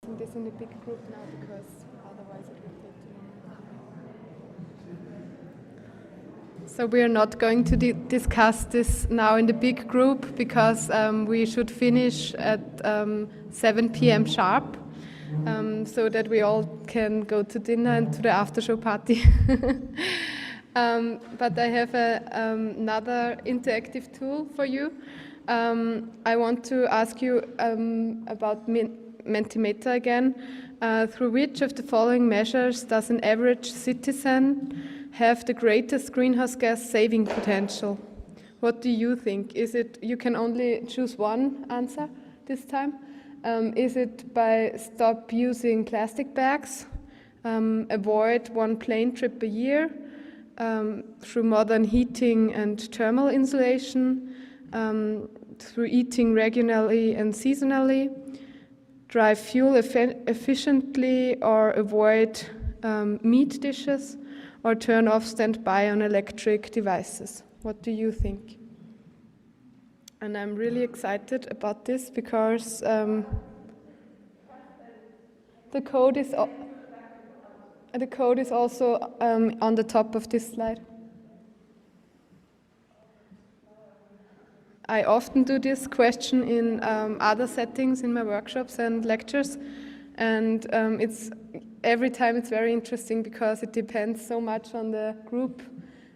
discussing this in a big group now because otherwise it will take too long. So we are not going to discuss this now in the big group because we should finish at 7 p.m. sharp, so that we all can go to dinner and to the after show party. But I have another interactive tool for you. I want to ask you about Mentimeter again. Through which of the following measures does an average citizen have the greatest greenhouse gas saving potential? What do you think? Is it, you can only choose one answer this time? Is it by stop using plastic bags, avoid one plane trip a year, through modern heating and thermal insulation, through eating regularly and seasonally, drive fuel efficiently or avoid meat dishes, or turn off standby on electric devices? What do you think? And I'm really excited about this because the code is also on the top of this slide. I often do this question in other settings in my workshops and lectures, and every time it's very interesting because it depends so much on the group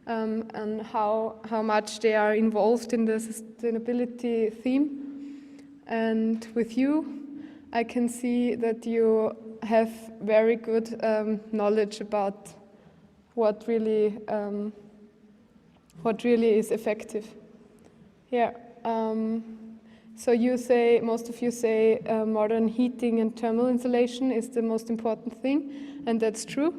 and how much they are involved in the sustainability theme. And with you, I can see that you have very good knowledge about what really is effective. Yeah. So you say, most of you say modern heating and thermal insulation is the most important thing, and that's true.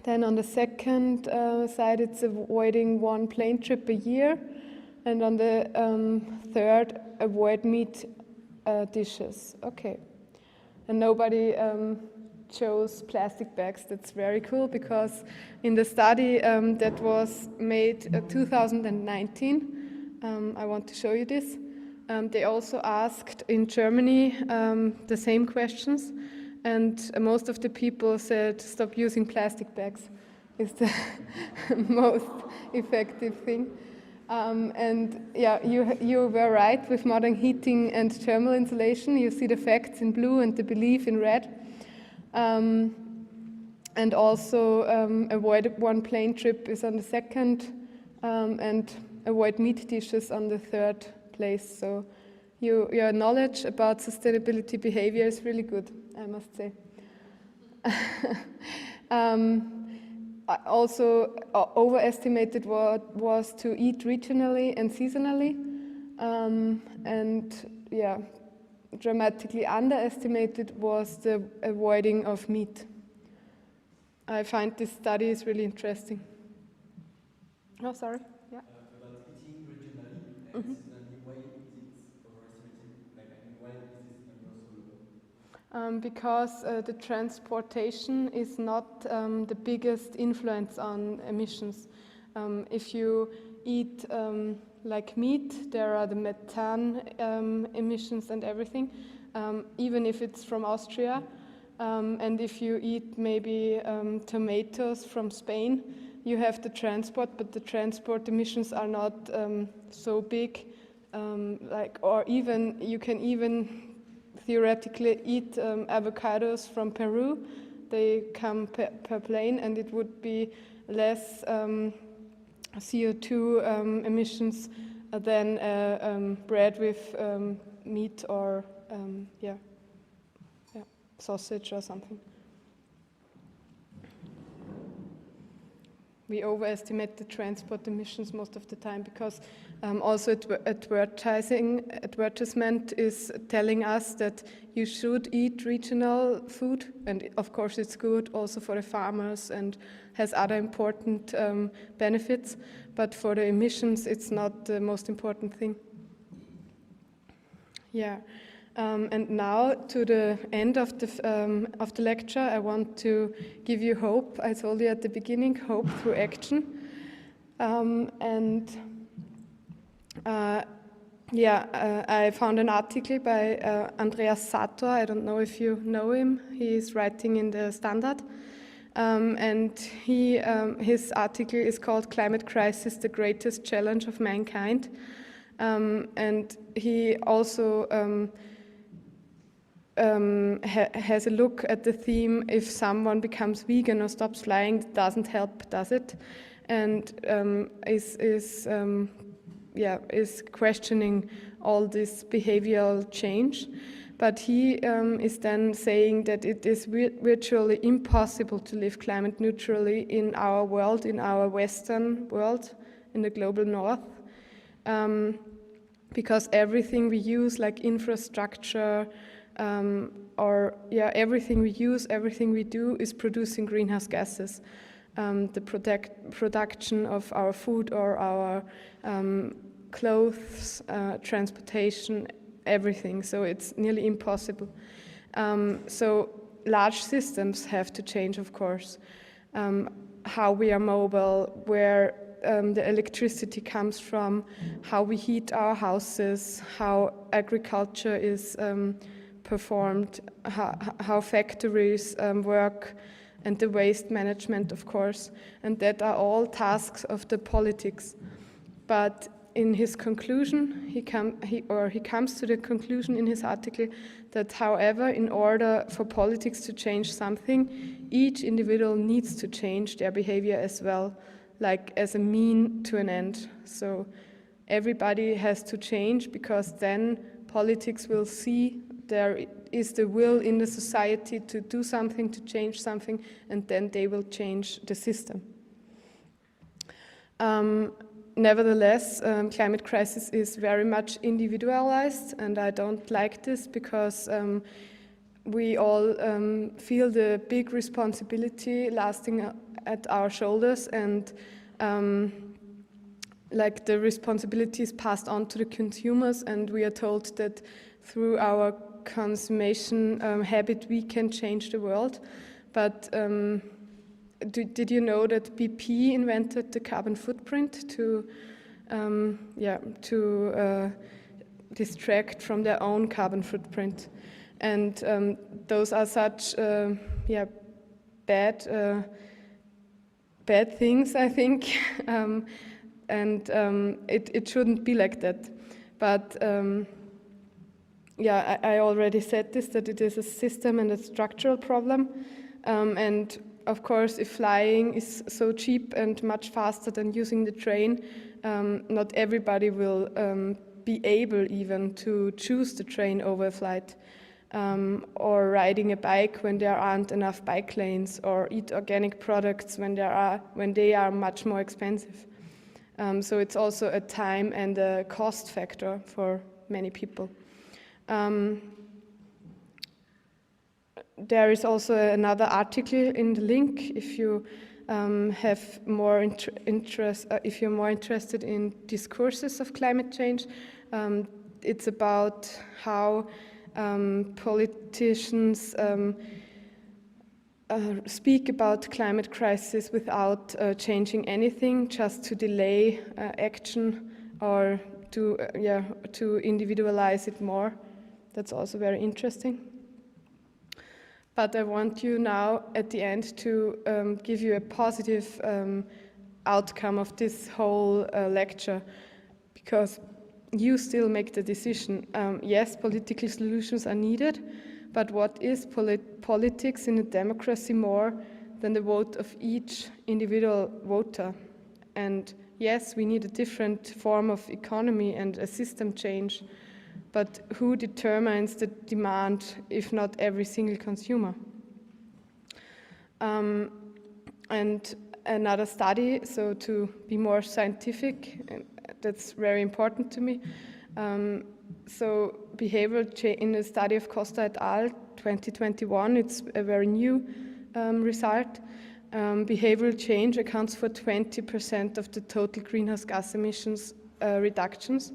Then on the second side, it's avoiding one plane trip a year, and on the third, avoid meat dishes. Okay. And nobody chose plastic bags. That's very cool because in the study that was made 2019, I want to show you this. They also asked in Germany the same questions, and most of the people said stop using plastic bags is the most effective thing. And yeah, you were right with modern heating and thermal insulation. You see the facts in blue and the belief in red. And also avoid one plane trip is on the second, and avoid meat dishes on the third place. So your knowledge about sustainability behavior is really good, I must say. I also overestimated what was to eat regionally and seasonally, and yeah, dramatically underestimated was the avoiding of meat. I find this study is really interesting. Oh, sorry. Yeah. About eating regionally and seasonally, why is it overestimated? Like, I mean, why is this number so low? Because the transportation is not the biggest influence on emissions. If you eat like meat, there are the methane emissions and everything, even if it's from Austria. And if you eat maybe tomatoes from Spain, you have the transport, but the transport emissions are not so big. Or even you can even theoretically eat avocados from Peru. They come per plane, and it would be less CO2 emissions than bread with meat or sausage or something. We overestimate the transport emissions most of the time because also advertisement is telling us that you should eat regional food, and of course it's good also for the farmers and has other important benefits, but for the emissions it's not the most important thing. Yeah. And now to the end of the lecture, I want to give you hope. I told you at the beginning, hope through action. I found an article by Andreas Sator. I don't know if you know him. He is writing in the Standard. And his article is called "Climate Crisis, the Greatest Challenge of Mankind." And he also has a look at the theme, if someone becomes vegan or stops flying, it doesn't help, does it? And is questioning all this behavioral change. But he is then saying that it is virtually impossible to live climate neutrally in our world, in our Western world, in the global North, because everything we use, like infrastructure, everything we use, everything we do is producing greenhouse gases. The production of our food or our clothes, transportation, everything. So it's nearly impossible. So large systems have to change, of course. How we are mobile, where the electricity comes from, how we heat our houses, how agriculture is performed, how factories work, and the waste management, of course. And that are all tasks of the politics. But in his conclusion, he comes to the conclusion in his article that, however, in order for politics to change something, each individual needs to change their behavior as well, like as a mean to an end. So everybody has to change, because then politics will see there is the will in the society to do something, to change something, and then they will change the system. Nevertheless, climate crisis is very much individualized, and I don't like this, because we all feel the big responsibility lasting at our shoulders, and like the responsibility is passed on to the consumers, and we are told that through our consumption habit we can change the world. But did you know that BP invented the carbon footprint to distract from their own carbon footprint? And those are such bad things, I think, and it shouldn't be like that. But I already said this, that it is a system and a structural problem, and of course, if flying is so cheap and much faster than using the train, not everybody will be able even to choose the train over a flight, or riding a bike when there aren't enough bike lanes, or eat organic products when they are much more expensive. So it's also a time and a cost factor for many people. There is also another article in the link if you have more interest, if you're more interested in discourses of climate change. It's about how politicians speak about climate crisis without changing anything, just to delay action or to individualize it more. That's also very interesting. But I want you now at the end to give you a positive outcome of this whole lecture, because you still make the decision. Yes, political solutions are needed, but what is politics in a democracy more than the vote of each individual voter? And yes, we need a different form of economy and a system change, but who determines the demand if not every single consumer? And another study, so to be more scientific, that's very important to me. So behavioral change in the study of Costa et al. 2021, it's a very new result. Behavioral change accounts for 20% of the total greenhouse gas emissions reductions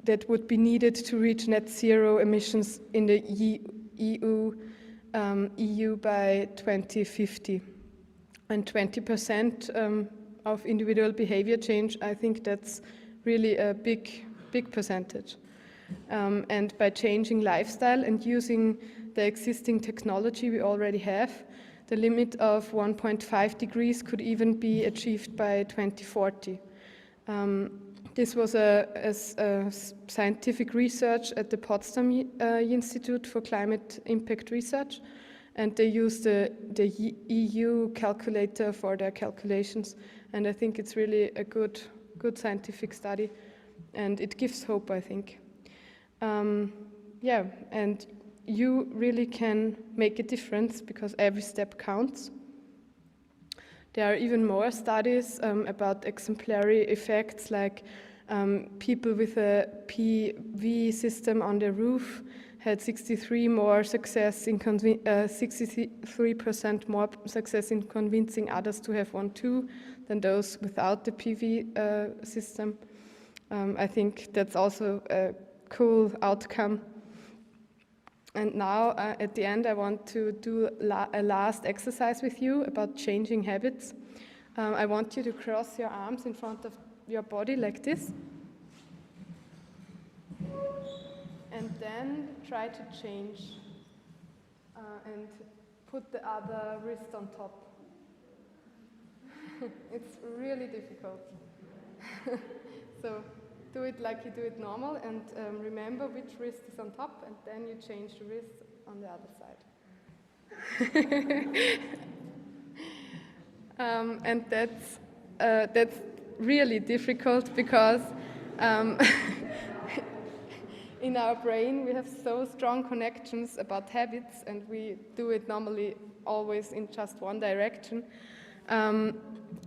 that would be needed to reach net zero emissions in the EU by 2050. And 20% of individual behavior change, I think that's really a big big percentage. And by changing lifestyle and using the existing technology we already have, the limit of 1.5 degrees could even be achieved by 2040. This was a scientific research at the Potsdam Institute for Climate Impact Research, and they used the EU calculator for their calculations. And I think it's really a good scientific study, and it gives hope, I think. Yeah, and you really can make a difference because every step counts. There are even more studies about exemplary effects, like people with a PV system on their roof had 63% more success in 63% more success in convincing others to have one too than those without the PV system. I think that's also a cool outcome. And now, at the end, I want to do a last exercise with you about changing habits. I want you to cross your arms in front of your body like this. And then try to change and put the other wrist on top. It's really difficult. So do it like you do it normal, and remember which wrist is on top, and then you change the wrist on the other side. And that's really difficult because in our brain we have so strong connections about habits, and we do it normally always in just one direction.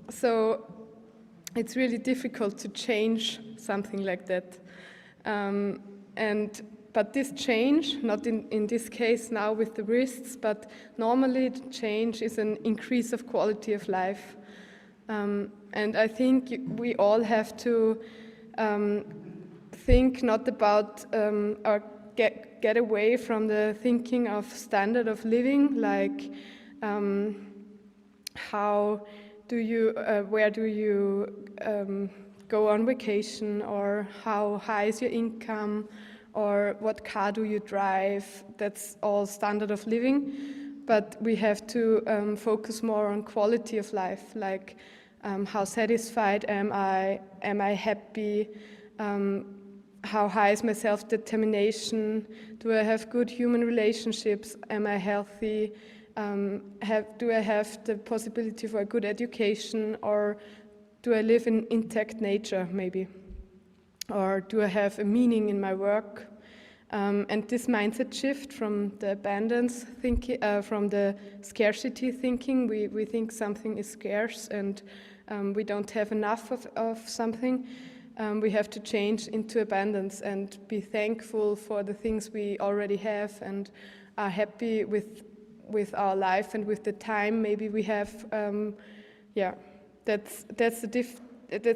So it's really difficult to change something like that. But this change, not in this case now with the wrists, but normally the change is an increase of quality of life. And I think we all have to think not about or get away from the thinking of standard of living, like how do you, where do you go on vacation, or how high is your income, or what car do you drive. That's all standard of living. But we have to focus more on quality of life, like how satisfied am I happy, how high is my self-determination, do I have good human relationships, am I healthy, do I have the possibility for a good education, or do I live in intact nature maybe, or do I have a meaning in my work? And this mindset shift from the abundance thinking, from the scarcity thinking, we think something is scarce and we don't have enough of something. We have to change into abundance and be thankful for the things we already have and are happy with our life and with the time maybe we have. That's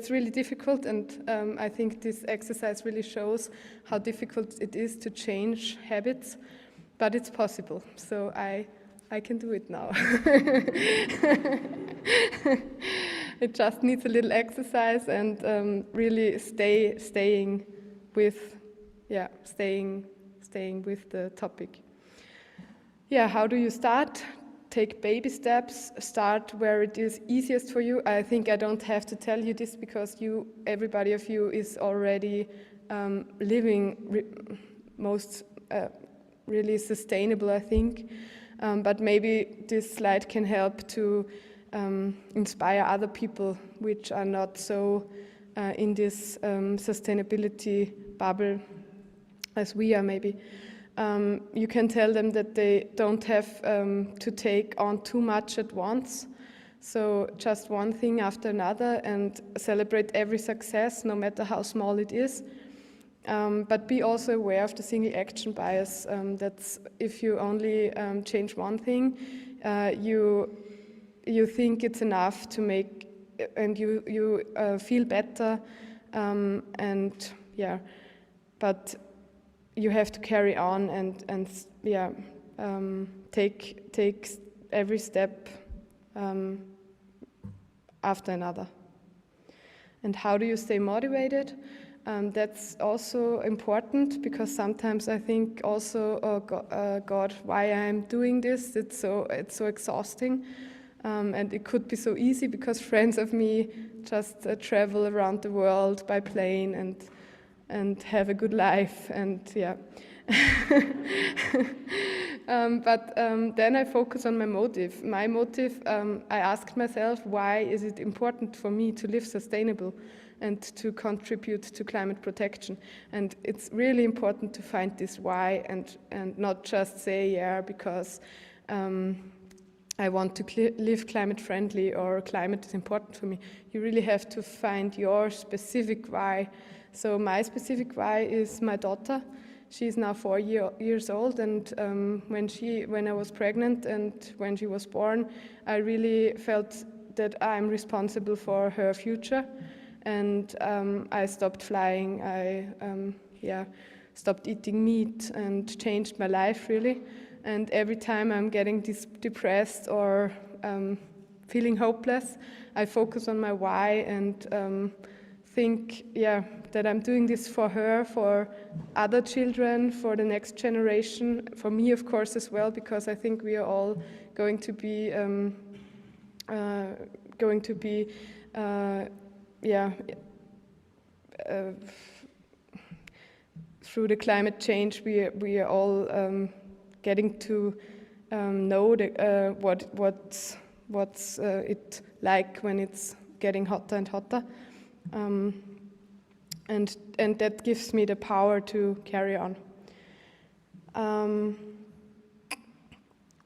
really difficult, and I think this exercise really shows how difficult it is to change habits, but it's possible. So I can do it now. It just needs a little exercise and really staying with the topic. Yeah, how do you start? Take baby steps, start where it is easiest for you. I think I don't have to tell you this because everybody of you is already living really sustainable, I think. But maybe this slide can help to inspire other people which are not so in this sustainability bubble as we are maybe. You can tell them that they don't have to take on too much at once. So just one thing after another and celebrate every success, no matter how small it is. But be also aware of the single action bias. That's if you only change one thing, you think it's enough to make, and you feel better, but you have to carry on and take every step after another. And how do you stay motivated? That's also important because sometimes I think also, oh God, why I'm doing this? It's so exhausting, and it could be so easy because friends of me just travel around the world by plane and have a good life, and yeah. But then I focus on my motive. My motive, I asked myself, why is it important for me to live sustainable and to contribute to climate protection? And it's really important to find this why and not just say, yeah, because I want to live climate friendly or climate is important for me. You really have to find your specific why. So my specific why is my daughter. She's now 4 years old, and when I was pregnant and when she was born, I really felt that I'm responsible for her future, and I stopped flying. I stopped eating meat and changed my life really. And every time I'm getting depressed or feeling hopeless, I focus on my why and think, that I'm doing this for her, for other children, for the next generation, for me, of course, as well, because I think we are all going to be through the climate change, we are all getting to know what's it like when it's getting hotter and hotter. And that gives me the power to carry on.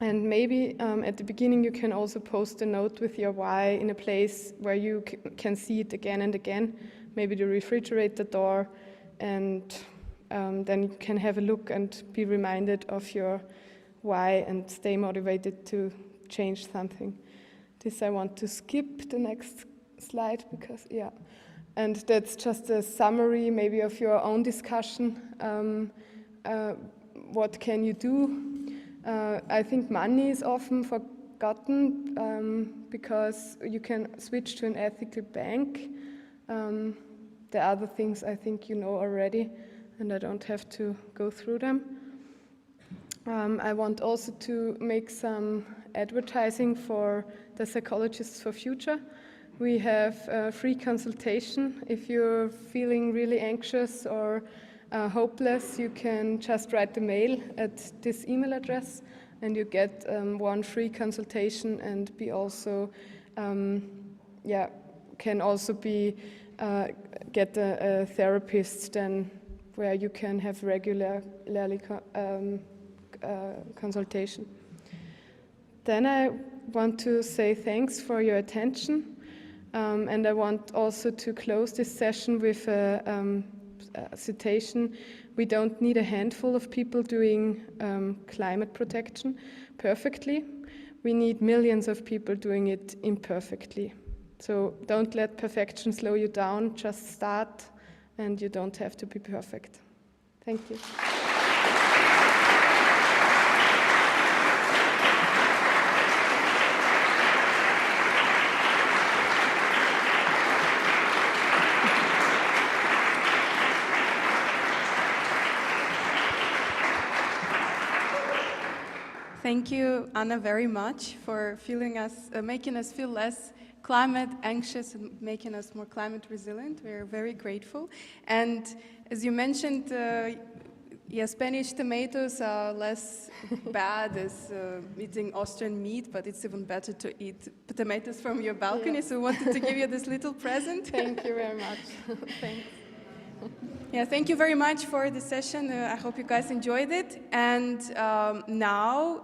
And maybe at the beginning you can also post a note with your why in a place where you can see it again and again, maybe the refrigerator door, and then you can have a look and be reminded of your why and stay motivated to change something. This I want to skip the next slide because, and that's just a summary maybe of your own discussion. What can you do? I think money is often forgotten because you can switch to an ethical bank. The other things I think you know already, and I don't have to go through them. I want also to make some advertising for the Psychologists for Future. We have free consultation. If you're feeling really anxious or hopeless, you can just write the mail at this email address and you get one free consultation and be also, can also be, get a therapist then where you can have regularly consultation. Then I want to say thanks for your attention. And I want also to close this session with a citation. We don't need a handful of people doing climate protection perfectly. We need millions of people doing it imperfectly. So don't let perfection slow you down, just start, and you don't have to be perfect. Thank you. Thank you, Anna, very much for making us feel less climate anxious and making us more climate resilient. We're very grateful. And as you mentioned, Spanish tomatoes are less bad as eating Austrian meat, but it's even better to eat tomatoes from your balcony. Yeah. So we wanted to give you this little present. Thank you very much. Thanks. Yeah, thank you very much for the session. I hope you guys enjoyed it. And now,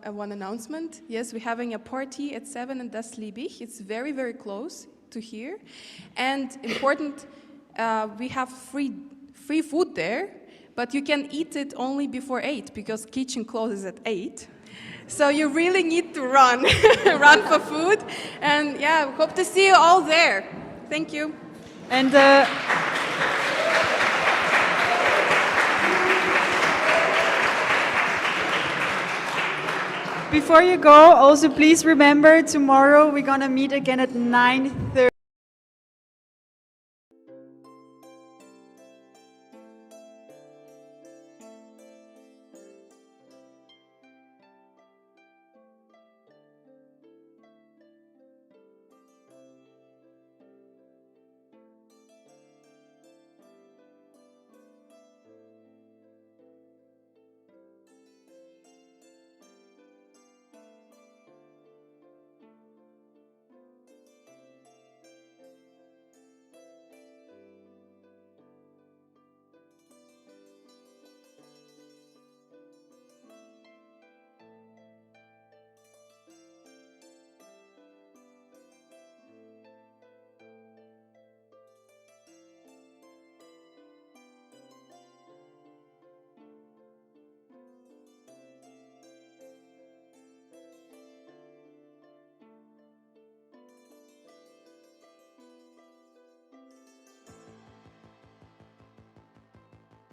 one announcement. Yes, we're having a party at 7 in Das Liebig. It's very, very close to here. And important, we have free food there, but you can eat it only before 8 because kitchen closes at 8. So you really need to run, run for food. And yeah, hope to see you all there. Thank you. And before you go, also please remember tomorrow we're gonna meet again at 9:30.